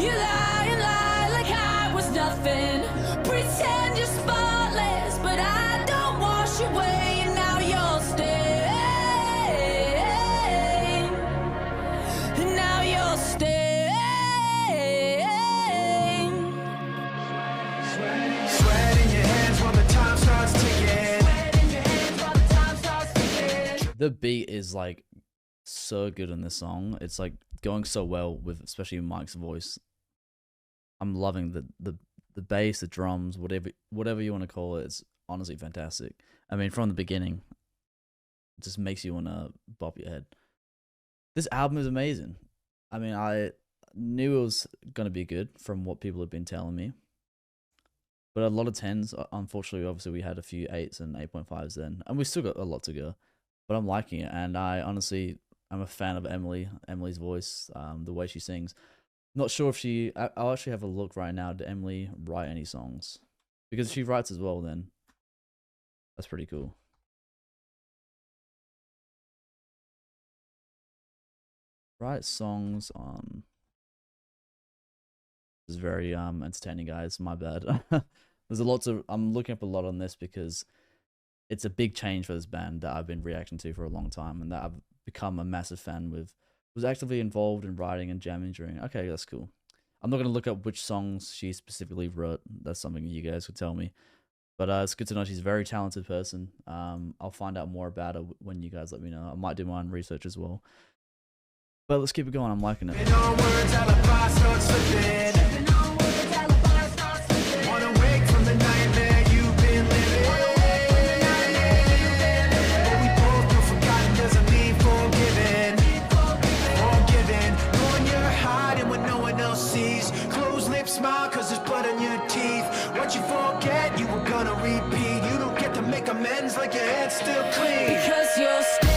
You lie and lie like I was nothing. Pretend you're spotless, but I don't wash away. And now you're stained. And now you're stained. Sweat in your hands while the time starts ticking. The beat is like so good in this song. It's like going so well with especially Mike's voice. I'm loving the bass, the drums, whatever you want to call it. It's honestly fantastic. I mean, from the beginning, it just makes you want to bop your head. This album is amazing. I mean, I knew it was gonna be good from what people have been telling me. But a lot of 10s, unfortunately, obviously we had a few 8s and 8.5s then, and we still got a lot to go. But I'm liking it, and I honestly, I'm a fan of Emily's voice, the way she sings. Not sure if I'll actually have a look right now. Did Emily write any songs? Because if she writes as well, then that's pretty cool. Write songs on. This is very entertaining, guys. My bad. There's a lot to. I'm looking up a lot on this because it's a big change for this band that I've been reacting to for a long time, and that I've become a massive fan with. Was actively involved in writing and jamming during. Okay, that's cool. I'm not gonna look up which songs she specifically wrote. That's something you guys could tell me. But it's good to know she's a very talented person. I'll find out more about her when you guys let me know. I might do my own research as well. But let's keep it going. I'm liking it. Wanna wake from the nightmare you've been living. But we both know forgotten doesn't mean forgiven. Knowing you're hiding when no one else sees. Closed lips, smile, cause there's blood on your teeth. What you forget, you were gonna repeat. You don't get to make amends like your head's still clean. Because you're stained.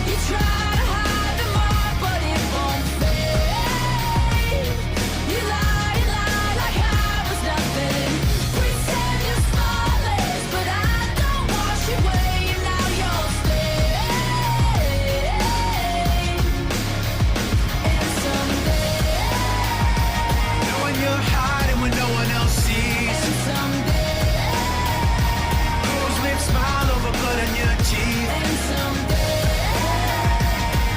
You try to hide the mark, but it won't fade. You lie and lie like I was nothing. Pretend you're spotless, but I don't wash away. And now you're stained. And someday, Knowing you're hiding when no one else sees. and someday, Closed lips, smile over blood on your teeth. and someday.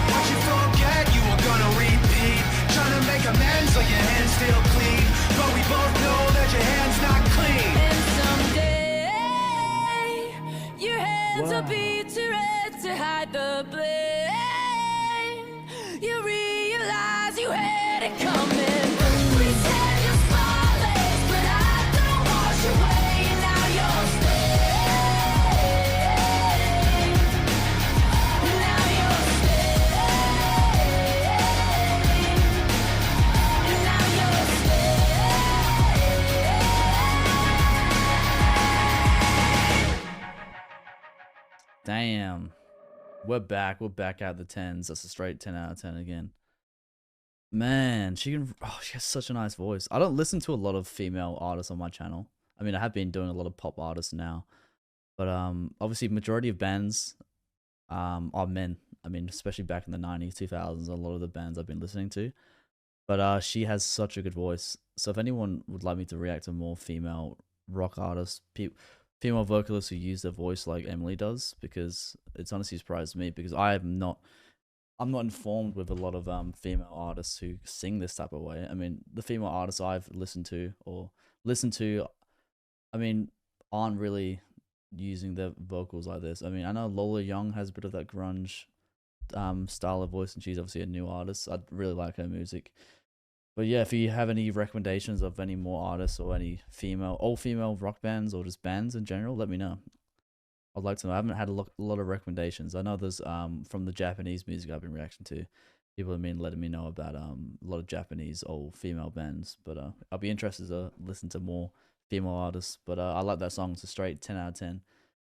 What you forget, you were gonna repeat. Trying to make amends like your hand's still clean. But we both know that your hand's not clean. And someday, your hands will be too red to hide the blame. You realize you had it coming. Pretend you're spotless, but I don't wash away. And now you're stained. And now you're stained. And now you're stained. Damn. We're back. We're back at the 10s. That's a straight 10 out of 10 again. Man, she has such a nice voice. I don't listen to a lot of female artists on my channel. I mean, I have been doing a lot of pop artists now, but obviously majority of bands are men. I mean, especially back in the 90s, 2000s, a lot of the bands I've been listening to. But she has such a good voice. So if anyone would like me to react to more female rock artists, female vocalists who use their voice like Emily does, because it's honestly surprised me, because I'm not informed with a lot of female artists who sing this type of way. I mean, the female artists I've listened to, I mean, aren't really using their vocals like this. I mean, I know Lola Young has a bit of that grunge style of voice, and she's obviously a new artist. I really like her music. But yeah, if you have any recommendations of any more artists or any all female rock bands or just bands in general, let me know. I'd like to know. I haven't had a lot of recommendations. I know there's from the Japanese music I've been reacting to, people have been letting me know about a lot of Japanese all female bands. But I'll be interested to listen to more female artists. But I like that song. It's a straight 10 out of 10.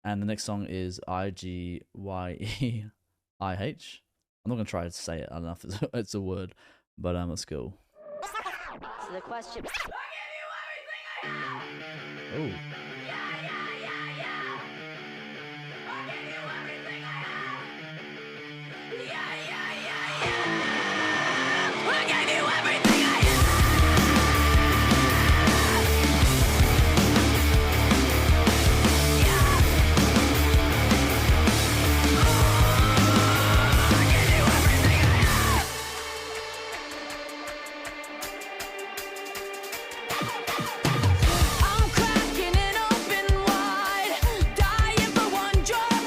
And the next song is IGYEIH. I'm not gonna try to say it. I don't know if it's a word, but let's go. So the question. Oh. I'm cracking it open wide, dying for one drop.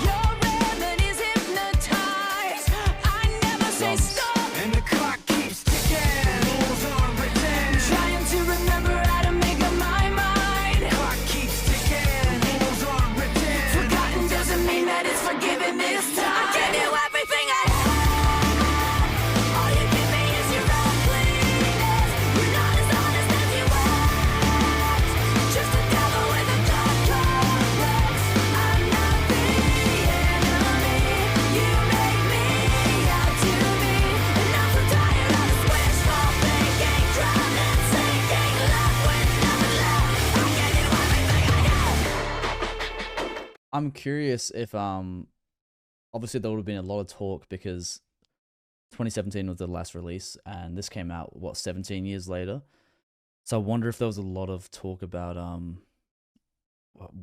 Your remedies hypnotize. I never say stop. And the clock keeps ticking, rules are written. Trying to remember how to make up my mind. Clock keeps ticking, rules are written. Forgotten doesn't mean that it's forgiven this time. I give you everything I have. All you give me is your ugliness. You're not as honest as you act. Just a devil with a dark complex. I'm not the enemy. You make me out to be. And I'm so tired of this wishful thinking. Drowning, sinking, left with nothing left. I give you everything I have. I'm curious if obviously there would have been a lot of talk because 2017 was the last release and this came out 17 years later. So I wonder if there was a lot of talk about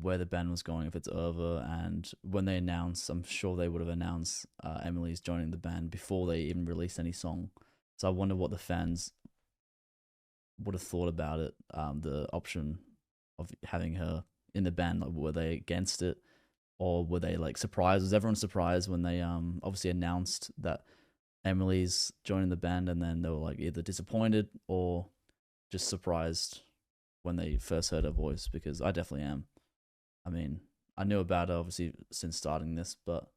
where the band was going, if it's over. And when they announced, I'm sure they would have announced Emily's joining the band before they even released any song. So I wonder what the fans would have thought about it, the option of having her in the band. Like, were they against it, or were they like surprised? Was everyone surprised when they obviously announced that Emily's joining the band, and then they were like either disappointed or just surprised when they first heard her voice? Because I definitely am. I mean, I knew about her obviously since starting this, but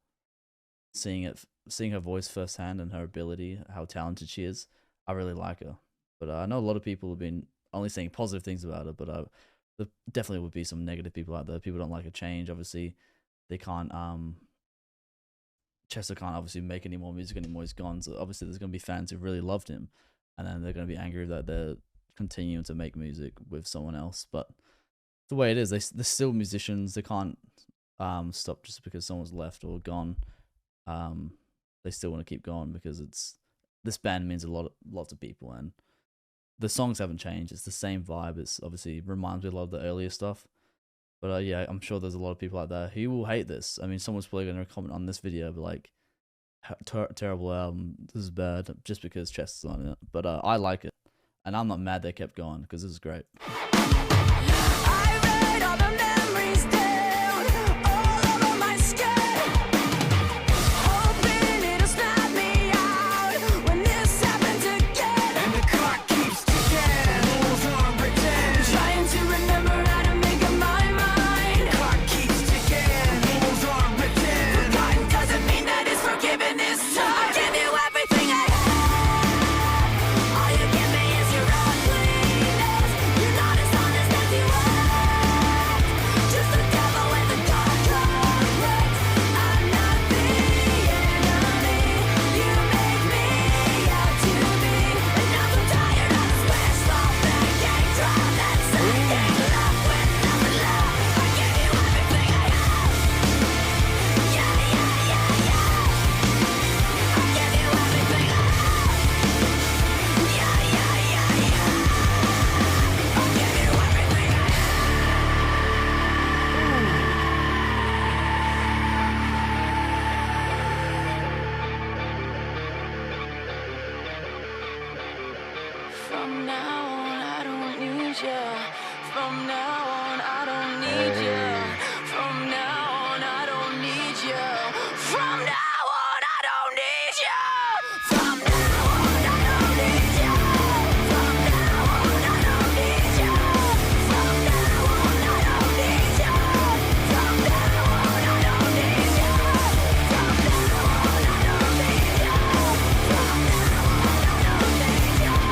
seeing her voice firsthand and her ability, how talented she is, I really like her. But I know a lot of people have been only saying positive things about her, but there definitely would be some negative people out there. People don't like a change. Obviously, they can't. Chester can't obviously make any more music anymore. He's gone. So obviously, there's going to be fans who really loved him, and then they're going to be angry that they're continuing to make music with someone else. But the way it is, they're still musicians. They can't stop just because someone's left or gone. They still want to keep going because this band means lots of people, and the songs haven't changed. It's the same vibe. It's obviously reminds me a lot of the earlier stuff. But yeah, I'm sure there's a lot of people out there who will hate this. I mean, someone's probably going to comment on this video, but like, terrible album, this is bad, just because Chester's on it. But I like it, and I'm not mad they kept going because this is great. I write all the memories down all over my skin, hoping it'll snap me out when this happens again. And the clock keeps ticking, rules are written. Trying to remember how to make up my mind. Clock keeps ticking, rules are written. Forgotten doesn't mean that it's forgiven this time. I give you everything I have. All you give me is your ugliness. You're not as From now on, I don't need you. From now on, I don't need you. From now on, I don't need you. From now on, I don't need you. From now on, I don't need you. From now on, I don't need you. From now on, I don't need you. From now on, I don't need you. From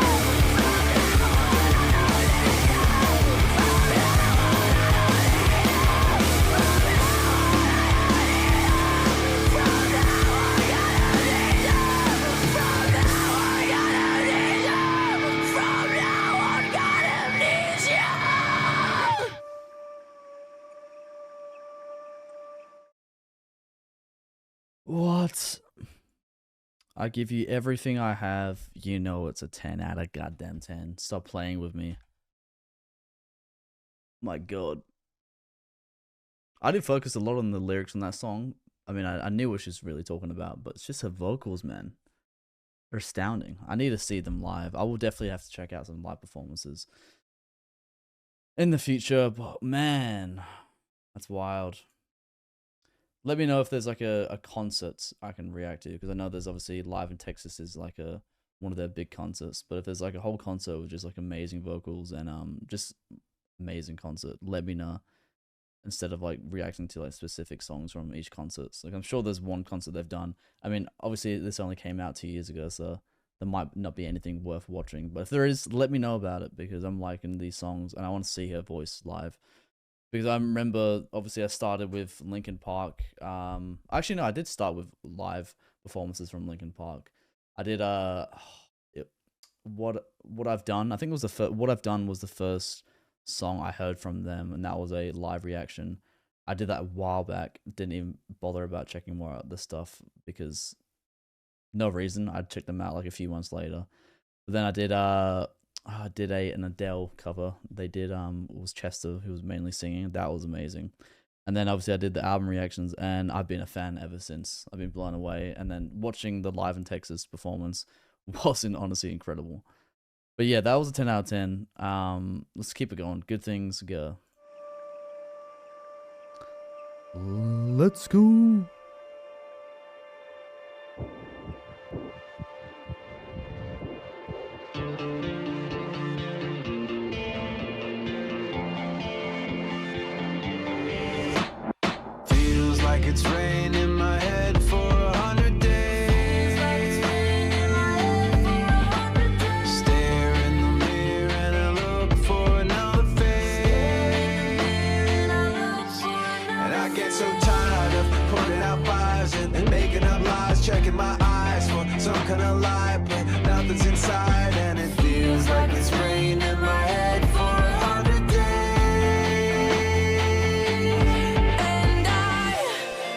now on, I don't need you. From now on, I don't need you. What? I give you everything I have. You know it's a 10 out of goddamn 10. Stop playing with me. My god. I did focus a lot on the lyrics on that song. I mean, I knew what she's really talking about, but it's just her vocals, man. They're astounding. I need to see them live. I will definitely have to check out some live performances in the future, but man, that's wild. Let me know if there's like a concert I can react to, because I know there's obviously Live in Texas is like one of their big concerts, but if there's like a whole concert with just like amazing vocals and just amazing concert, let me know, instead of like reacting to like specific songs from each concert. Like I'm sure there's one concert they've done. I mean, obviously this only came out 2 years ago, so there might not be anything worth watching, but if there is, let me know about it, because I'm liking these songs and I want to see her voice live. Because I remember, obviously, I started with Linkin Park. Actually, no, I did start with live performances from Linkin Park. I did what I've done. I think it was What I've Done was the first song I heard from them, and that was a live reaction. I did that a while back. Didn't even bother about checking more out the stuff because no reason. I'd check them out like a few months later. But then I did an Adele cover. They did it was Chester who was mainly singing. That was amazing. And then obviously I did the album reactions, and I've been a fan ever since. I've been blown away. And then watching the Live in Texas performance was honestly incredible. But yeah, that was a 10 out of 10. Let's keep it going. Good things go. Let's go. Feels like it's rain in my head for 100 days. Stare in the mirror and I look for another face. And I get so tired of putting out fires and making up lies, checking my eyes for some kind of lie, but nothing's inside, and it feels like it's rain in my head for 100 days. And I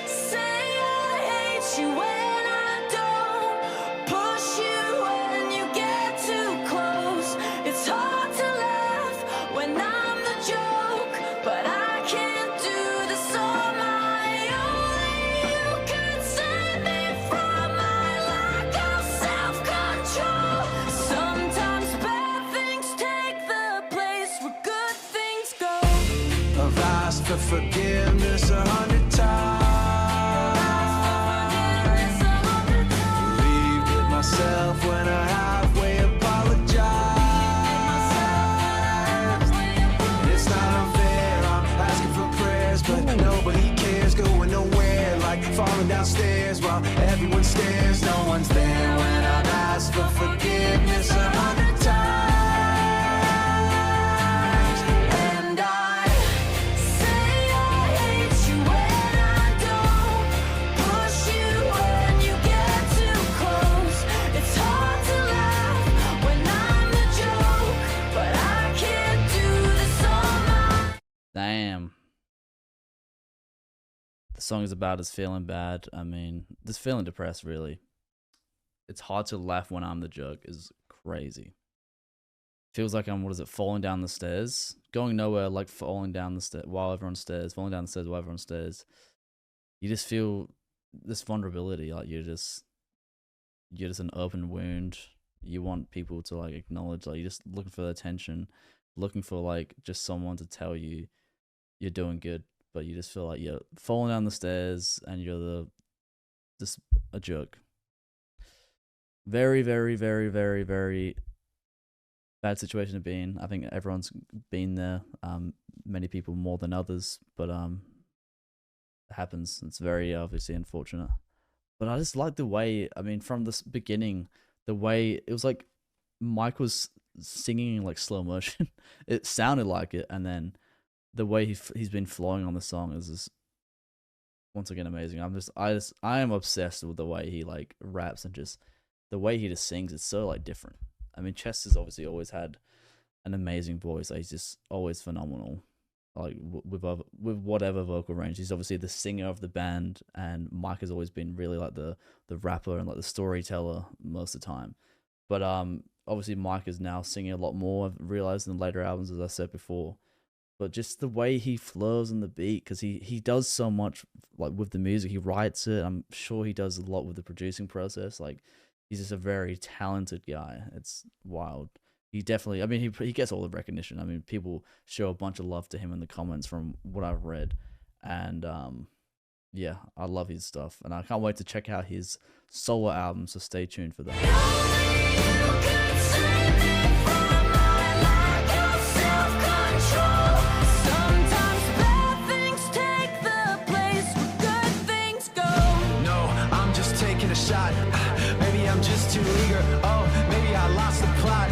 say I hate you when I don't push you when you get too close. It's hard to laugh when I'm the joke, but I can't do this on my own. You could save me from my lack of self-control. Sometimes bad things take the place where good things go. I've asked for forgiveness 100 times. Believed it myself when I halfway apologized. It's not unfair, I'm asking for prayers, but nobody cares, going nowhere, like falling downstairs while everyone stares. No one's there when I've asked for forgiveness 100 times. And I say I hate you when I don't push you when you get too close. It's hard to laugh when I'm the joke, but I can't do this on my Damn. The song is about us feeling bad. I mean, just feeling depressed, really. It's hard to laugh when I'm the joke is crazy. Feels like I'm, falling down the stairs? Going nowhere, like falling down the stairs while everyone's stairs, falling down the stairs while everyone's stairs. You just feel this vulnerability, like you're just an open wound. You want people to like acknowledge, like you're just looking for the attention. looking for like just someone to tell you you're doing good, but you just feel like you're falling down the stairs and you're just a jerk. Very, very, very, very, very bad situation to be in. I think everyone's been there. Many people more than others, but it happens. It's very obviously unfortunate. But I just like the way, I mean, from the beginning, the way it was like Mike was singing in like slow motion. It sounded like it, and then the way he's been flowing on the song is just once again amazing. I am obsessed with the way he like raps and just the way he just sings. It's so like different. I mean, Chester's obviously always had an amazing voice. Like, he's just always phenomenal. Like with whatever vocal range, he's obviously the singer of the band, and Mike has always been really like the rapper and like the storyteller most of the time. But obviously Mike is now singing a lot more. I've realized in the later albums, as I said before. But just the way he flows on the beat, because he does so much like with the music. He writes it. I'm sure he does a lot with the producing process. Like, he's just a very talented guy. It's wild. He definitely, I mean, he gets all the recognition. I mean, people show a bunch of love to him in the comments from what I've read. And yeah, I love his stuff. And I can't wait to check out his solo album, so stay tuned for that. A shot. Maybe I'm just too eager. Oh, maybe I lost the plot.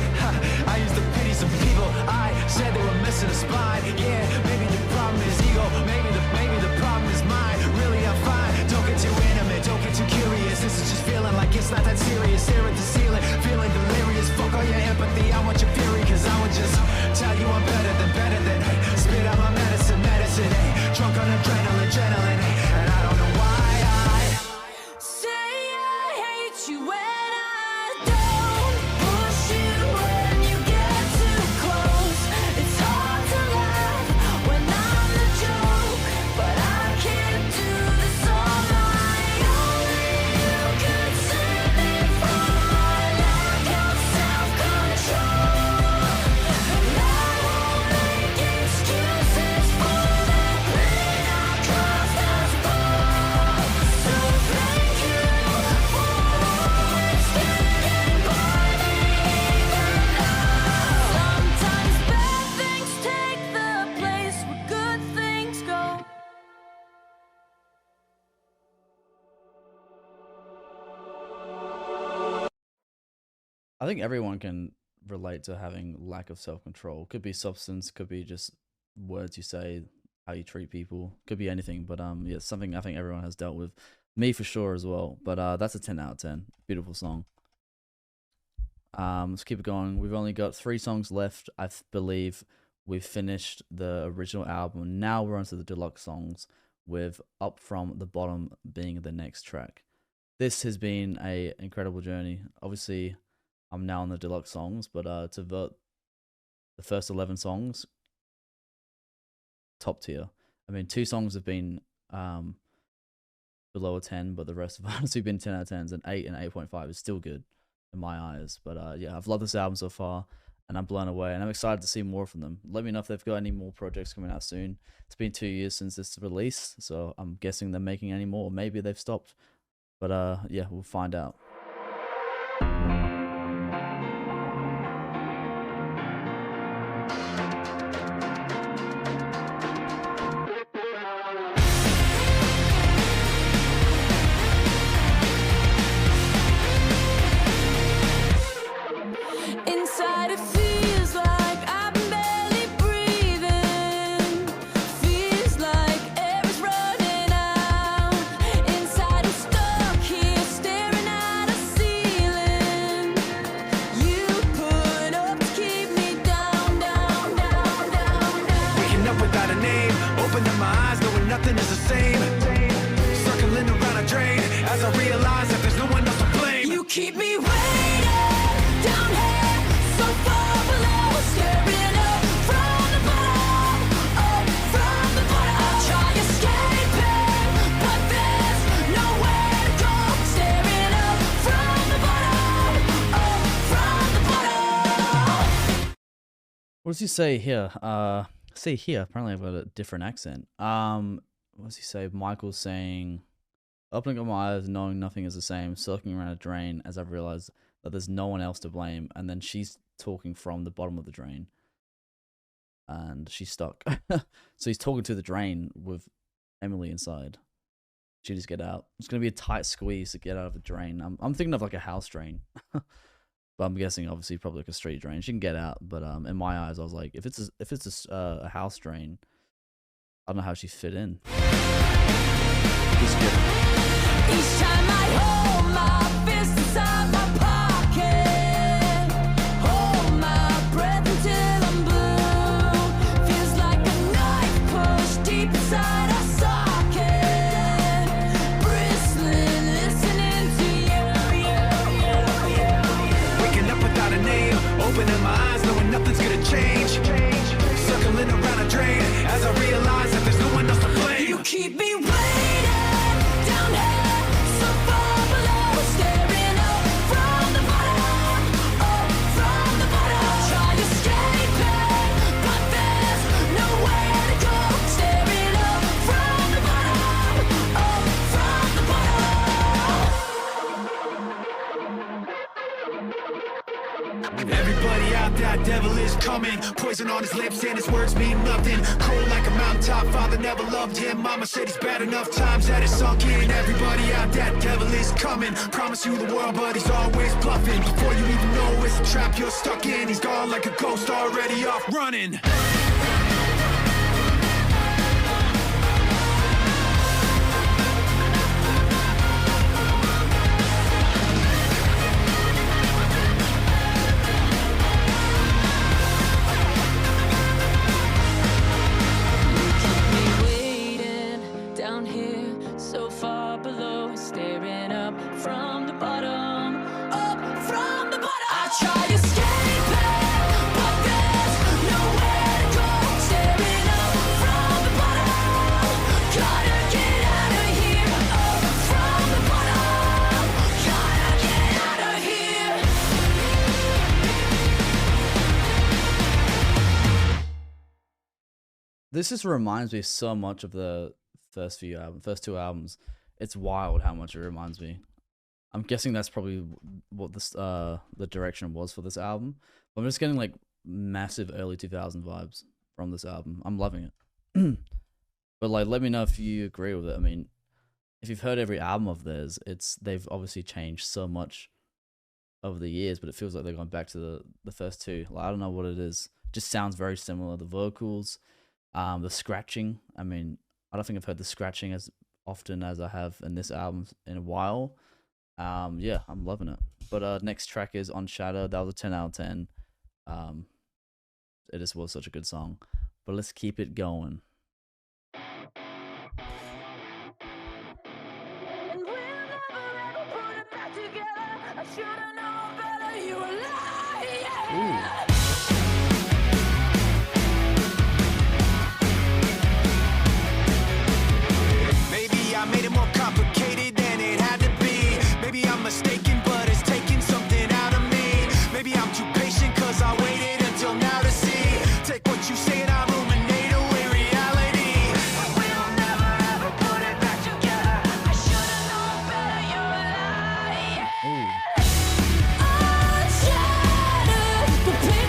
I used to pity some people. I said they were missing a spine. Yeah, maybe the problem is ego. Maybe the problem is mine. Really, I'm fine. Don't get too intimate. Don't get too curious. This is just feeling like it's not that serious. Stare at the ceiling, feeling delirious. Fuck all your empathy. I want your fury, cause I would just tell you I'm better than. Hey, spit out my medicine. Hey, drunk on adrenaline. Hey, and I don't know why. I think everyone can relate to having lack of self-control. Could be substance, could be just words you say, how you treat people, could be anything. But yeah, something I think everyone has dealt with. Me for sure as well. But that's a 10 out of 10. Beautiful song. Let's keep it going. We've only got 3 songs left. I believe we've finished the original album. Now we're onto the deluxe songs, with Up From the Bottom being the next track. This has been a incredible journey. Obviously, I'm now on the deluxe songs, but to vote the first 11 songs, top tier. I mean, 2 songs have been below a 10, but the rest have honestly been 10 out of 10s, and 8 and 8.5 is still good in my eyes. But yeah, I've loved this album so far, and I'm blown away, and I'm excited to see more from them. Let me know if they've got any more projects coming out soon. It's been 2 years since this release, so I'm guessing they're making any more, or maybe they've stopped. But yeah, we'll find out. Keep me waiting down here, so far below, staring up from the bottom, up from the bottom. I'll try escaping, but there's nowhere to go. Staring up from the bottom, up from the bottom. What does he say here? Say here. Apparently, I've got a different accent. What does he say? Michael's saying, opening up my eyes, knowing nothing is the same, circling around a drain as I've realized that there's no one else to blame. And then she's talking from the bottom of the drain. And she's stuck. So he's talking to the drain with Emily inside. She just get out. It's gonna be a tight squeeze to get out of the drain. I'm thinking of like a house drain. But I'm guessing obviously probably like a street drain. She can get out, but in my eyes I was like, if it's a house drain, I don't know how she fit in. Just kidding. Each time I hold my fist inside my pocket, hold my breath until I'm blue. Feels like a knife pushed deep inside a socket, bristling, listening to you. Waking up without a name, opening my eyes, knowing nothing's gonna change. Circling around a drain as I realize that there's no one else to blame. You keep me waiting down here, so far below, staring up from the bottom, up from the bottom. Try escaping, but there's nowhere to go. Staring up from the bottom, up from the bottom. Everybody out there, devil is coming. Poison on his lips and his words mean nothing. Cold like a mountaintop, father never loved him. Mama said he's bad enough times that it's sunk in. Everybody out there, devil is coming. Promise you the world, but he's always bluffing. Before you even know it's a trap you're stuck in, he's gone like a ghost already off running. Down here, so far below, staring up from the bottom, up from the bottom. I try escaping, but there's nowhere to go. Staring up from the bottom, gotta get out of here. Up from the bottom, gotta get out of here. This just reminds me so much of the first two albums. It's wild how much it reminds me. I'm guessing that's probably what this the direction was for this album. But I'm just getting like massive early 2000 vibes from this album. I'm loving it. But like, let me know if you agree with it. I mean, if you've heard every album of theirs, they've obviously changed so much over the years, but it feels like they're going back to the first two. Like, I don't know what it is. It just sounds very similar. The vocals, the scratching. I mean, I don't think I've heard the scratching as often as I have in this album in a while. Yeah, I'm loving it. But next track is On Shadow. That was a 10 out of 10. It just was such a good song. But let's keep it going. And we'll never ever put it back together. I should've known better, you were lying. Maybe I made it more complicated than it had to be. Maybe I'm mistaken, but it's taking something out of me. Maybe I'm too patient, cause I waited until now to see. Take what you say and I ruminate away reality. We'll never ever put it back together. I should've known better, you were lying. Unshattered, the pain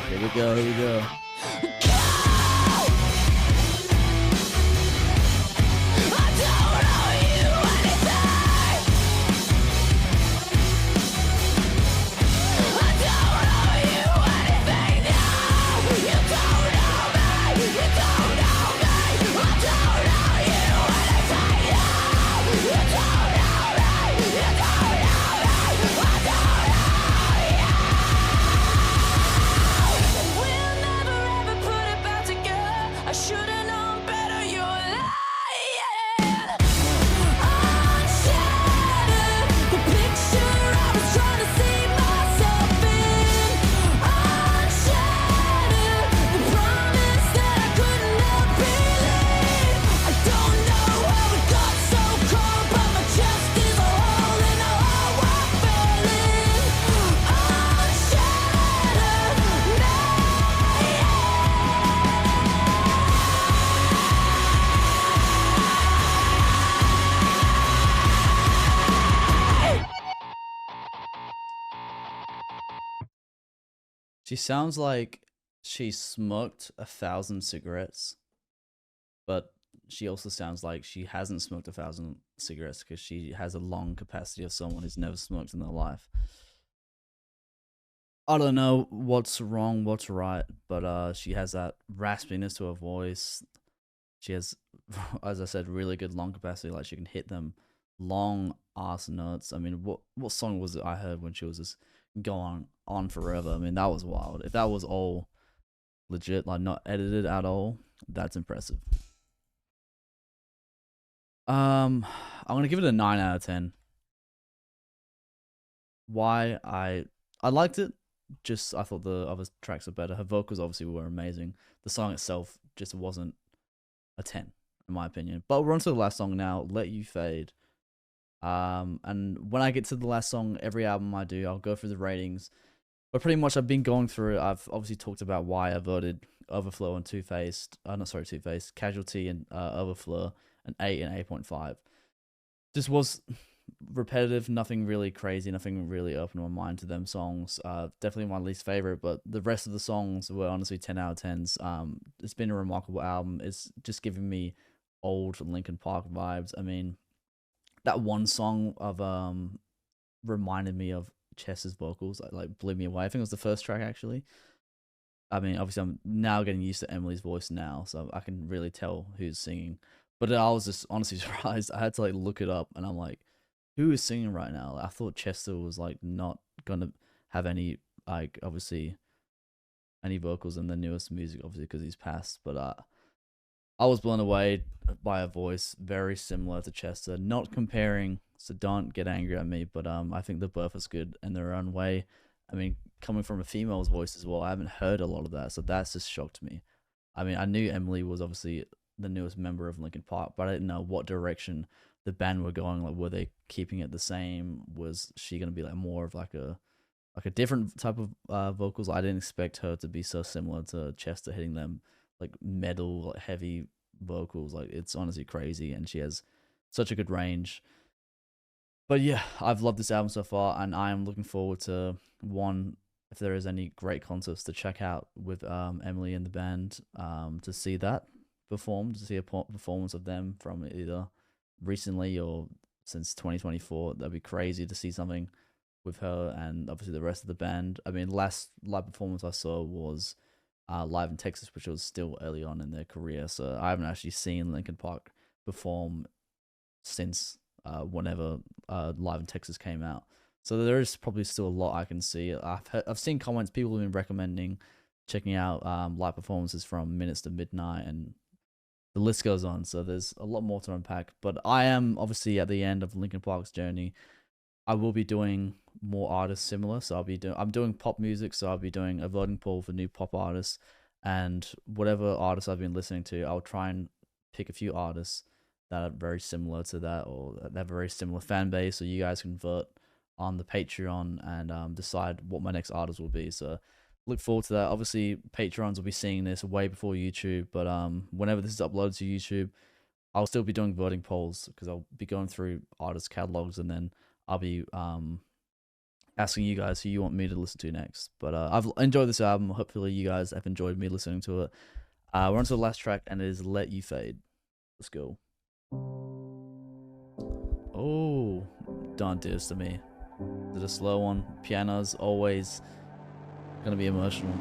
Here we go, here we go. She sounds like she smoked 1,000 cigarettes, but she also sounds like she hasn't smoked 1,000 cigarettes because she has a lung capacity of someone who's never smoked in their life. I don't know what's wrong, what's right, but she has that raspiness to her voice. She has, as I said, really good lung capacity. Like she can hit them long ass notes. I mean, what song was it I heard when she was just going on forever? I mean, that was wild. If that was all legit, like not edited at all, that's impressive. I'm gonna give it a 9 out of 10. Why? I liked it. Just I thought the other tracks were better. Her vocals obviously were amazing. The song itself just wasn't a 10 in my opinion. But we're on to the last song now, Let You Fade. And when I get to the last song, every album I do, I'll go through the ratings. But pretty much I've been going through it. I've obviously talked about why I voted Overflow and Two-Faced, Two-Faced, Casualty and Overflow, an 8 and 8.5. Just was repetitive, nothing really crazy, nothing really opened my mind to them songs. Definitely my least favorite, but the rest of the songs were honestly 10 out of 10s. It's been a remarkable album. It's just giving me old Linkin Park vibes. I mean, that one song of reminded me of Chester's vocals, like blew me away. I think it was the first track actually. I mean, obviously I'm now getting used to Emily's voice now, so I can really tell who's singing. But I was just honestly surprised. I had to like look it up, and I'm like, who is singing right now? Like, I thought Chester was like not gonna have any like obviously any vocals in the newest music, obviously because he's passed. But I was blown away by a voice very similar to Chester. Not comparing, so don't get angry at me. But I think the both is good in their own way. I mean, coming from a female's voice as well, I haven't heard a lot of that, so that's just shocked me. I mean, I knew Emily was obviously the newest member of Linkin Park, but I didn't know what direction the band were going. Like, were they keeping it the same? Was she gonna be like more of like a different type of vocals? I didn't expect her to be so similar to Chester, hitting them like metal, like heavy vocals. Like, it's honestly crazy, and she has such a good range. But yeah, I've loved this album so far, and I am looking forward to if there is any great concerts to check out with Emily and the band, to see that performed, to see a performance of them from either recently or since 2024. That'd be crazy to see something with her and obviously the rest of the band. I mean, last live performance I saw was live in Texas, which was still early on in their career, so I haven't actually seen Linkin Park perform since whenever Live in Texas came out. So there is probably still a lot I can see. I've seen comments, people have been recommending checking out live performances from Minutes to Midnight, and the list goes on. So there's a lot more to unpack. But I am obviously at the end of Linkin Park's journey. I will be doing more artists similar. So I'm doing pop music, so I'll be doing a voting poll for new pop artists, and whatever artists I've been listening to, I'll try and pick a few artists that are very similar to that, or that have a very similar fan base, so you guys can vote on the Patreon and decide what my next artist will be. So look forward to that. Obviously, Patreons will be seeing this way before YouTube, but whenever this is uploaded to YouTube, I'll still be doing voting polls, because I'll be going through artist catalogs, and then I'll be asking you guys who you want me to listen to next. But I've enjoyed this album. Hopefully you guys have enjoyed me listening to it. We're on to the last track, and it is Let You Fade. Let's go. Oh, don't do this to me. Is it a slow one? Piano's always gonna be emotional.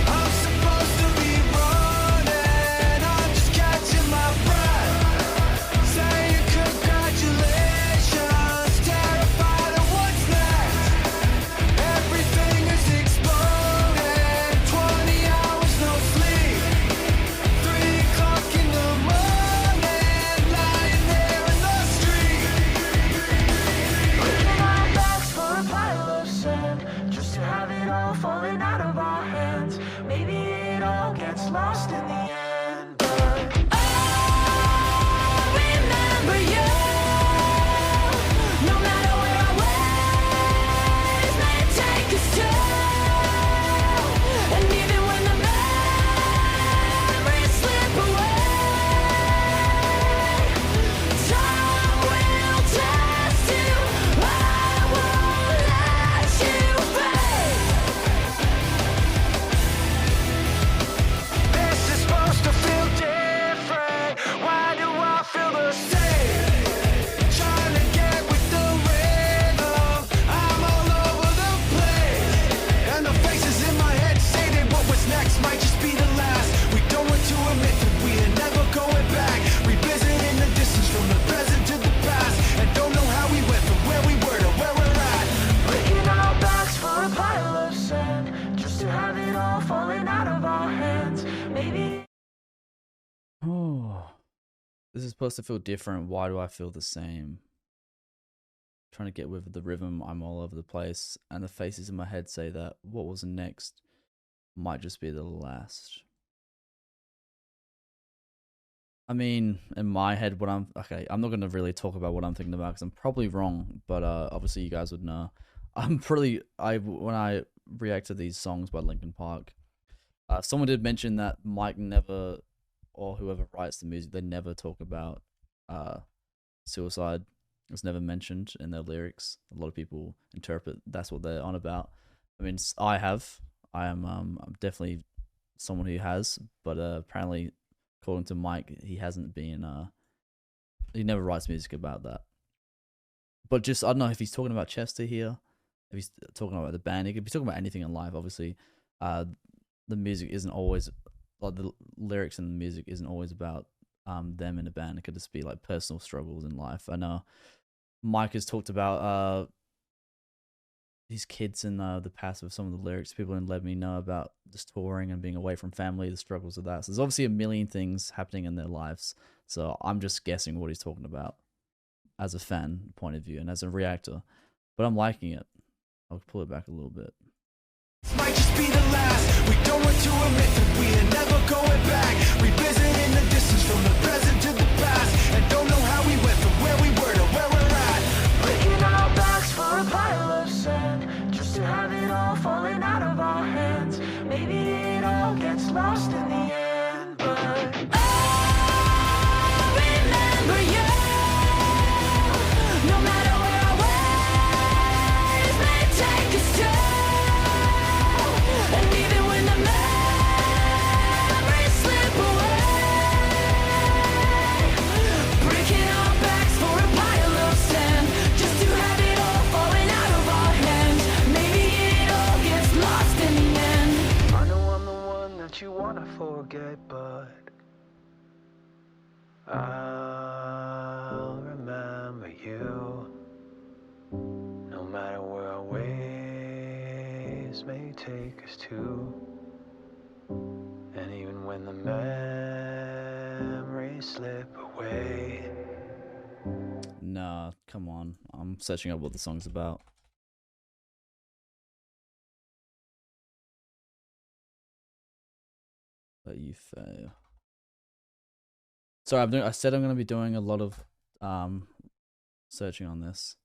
I'm supposed to be running, I'm just catching my breath. Saying congratulations, terrified of what's next. Everything is exploding, 20 hours no sleep. 3 o'clock in the morning, lying there in the street. Looking our backs for a pile of sand, just to have it all falling out of our hands. Maybe it all gets lost in the end, but remember you. No matter where our ways may take us to, and even when the memories slip away, time will test you. I won't let you fade. This is supposed to feel different. Why do I feel the same? Trying to get with the rhythm. I'm all over the place. And the faces in my head say that what was next might just be the last. We don't want to admit that we are never going back. Revisiting the distance from the present to the past. And don't know how we went from where we were to where we're at. Breaking our backs for a pile of sand, just to have it all falling out of our hands. Maybe. Oh, this is supposed to feel different. Why do I feel the same? Trying to get with the rhythm. I'm all over the place, and the faces in my head say that what was next might just be the last. I mean, in my head, what I'm not gonna really talk about what I'm thinking about because I'm probably wrong. But obviously you guys would know. When I react to these songs by Linkin Park, someone did mention that Mike never, or whoever writes the music, they never talk about suicide. It's never mentioned in their lyrics. A lot of people interpret that's what they're on about. I mean, I am I'm definitely someone who has, but apparently, according to Mike, he hasn't been. He never writes music about that. But just I don't know if he's talking about Chester here, if he's talking about the band. He could be talking about anything in life. Obviously, the music isn't always like the lyrics and the music isn't always about them in a band. It could just be like personal struggles in life. I know Mike has talked about his kids in the past with some of the lyrics. People didn't let me know about just touring and being away from family, the struggles of that. So there's obviously a million things happening in their lives. So I'm just guessing what he's talking about as a fan point of view and as a reactor. But I'm liking it. I'll pull it back a little bit. Might just be the last. We don't want to admit that we are never going back. Revisiting the distance from the present to the past. And don't know how we went from where we were to where we're at. Breaking our backs for a pile of sand, just to have it all falling out of our hands. Maybe it all gets lost in the end, but I remember you. No matter where our ways may take us to, and even when the memories slip away, breaking our backs for a pile of sand, just to have it all falling out of our hands. Maybe it all gets lost in the end. I know I'm the one that you wanna forget, but I'll remember you. No matter where our ways may take us to, and even when the memories slip away. Nah, come on. I'm searching up what the song's about. Let You Fail. Sorry, I said I'm going to be doing a lot of searching on this.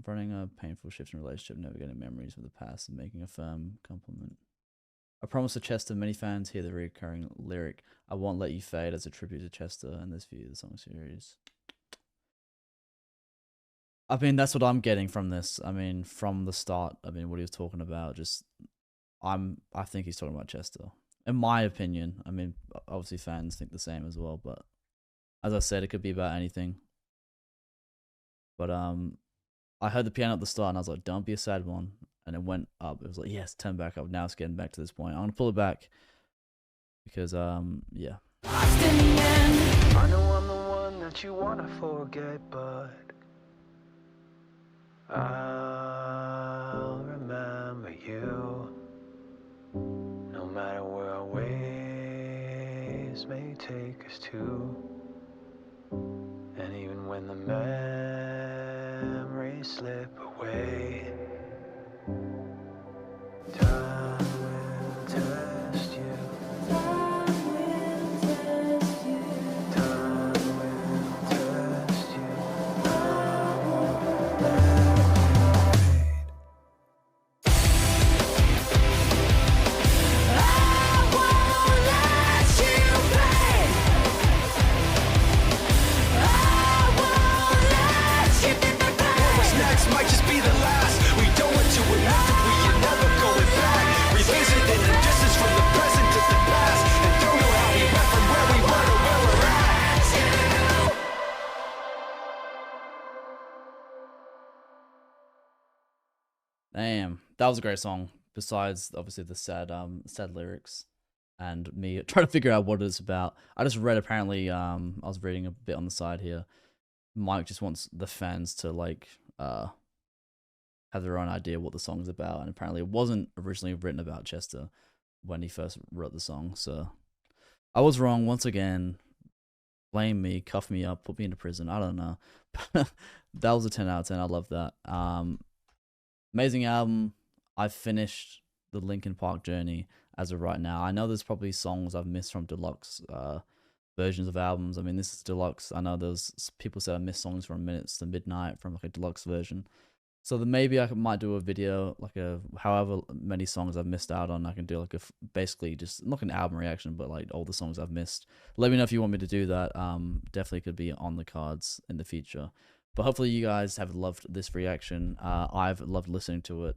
Running a painful shift in relationship, never getting memories of the past, and making a firm compliment. I promise to Chester, many fans hear the recurring lyric, I won't let you fade, as a tribute to Chester and this view of the song series. I mean, that's what I'm getting from this. I mean, from the start, I mean, what he was talking about, just, I think he's talking about Chester. In my opinion, I mean, obviously fans think the same as well, but as I said, it could be about anything. But I heard the piano at the start and I was like, don't be a sad one. And it went up. It was like, yes, turn back up. Now it's getting back to this point. I'm going to pull it back because, yeah. I know I'm the one that you wanna forget, but I'll remember you. No matter where our ways may take us to. And even when the memories slip away, time will test you. Time will test you. Time will test you. I won't let you fade. What was next might just be the last. We don't want to enough if we are never going back. Revisiting the distance from the present to the past, and don't know how we went from where we were to where we're at. Damn, that was a great song. Besides, obviously, the sad lyrics and me trying to figure out what it's about. I just read, apparently, I was reading a bit on the side here. Mike just wants the fans to like have their own idea what the song's about, and apparently it wasn't originally written about Chester when he first wrote the song. So I was wrong once again. Blame me, cuff me up, put me into prison. I don't know. That was a 10 out of 10. I love that. Amazing album. I've finished the Linkin Park journey as of right now. I know there's probably songs I've missed from deluxe versions of albums. I mean, this is deluxe. I know there's people said I missed songs from Minutes to Midnight from like a deluxe version. So then maybe I might do a video, like a however many songs I've missed out on. I can do like a basically just not an album reaction, but like all the songs I've missed. Let me know if you want me to do that. Definitely could be on the cards in the future. But hopefully you guys have loved this reaction. I've loved listening to it.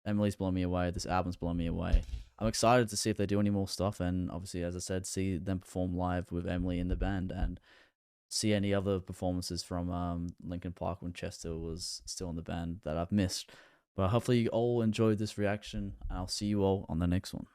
Emily's blown me away. This album's blown me away. I'm excited to see if they do any more stuff, and obviously, as I said, see them perform live with Emily in the band, and see any other performances from Linkin Park when Chester was still in the band that I've missed. But hopefully you all enjoyed this reaction, and I'll see you all on the next one.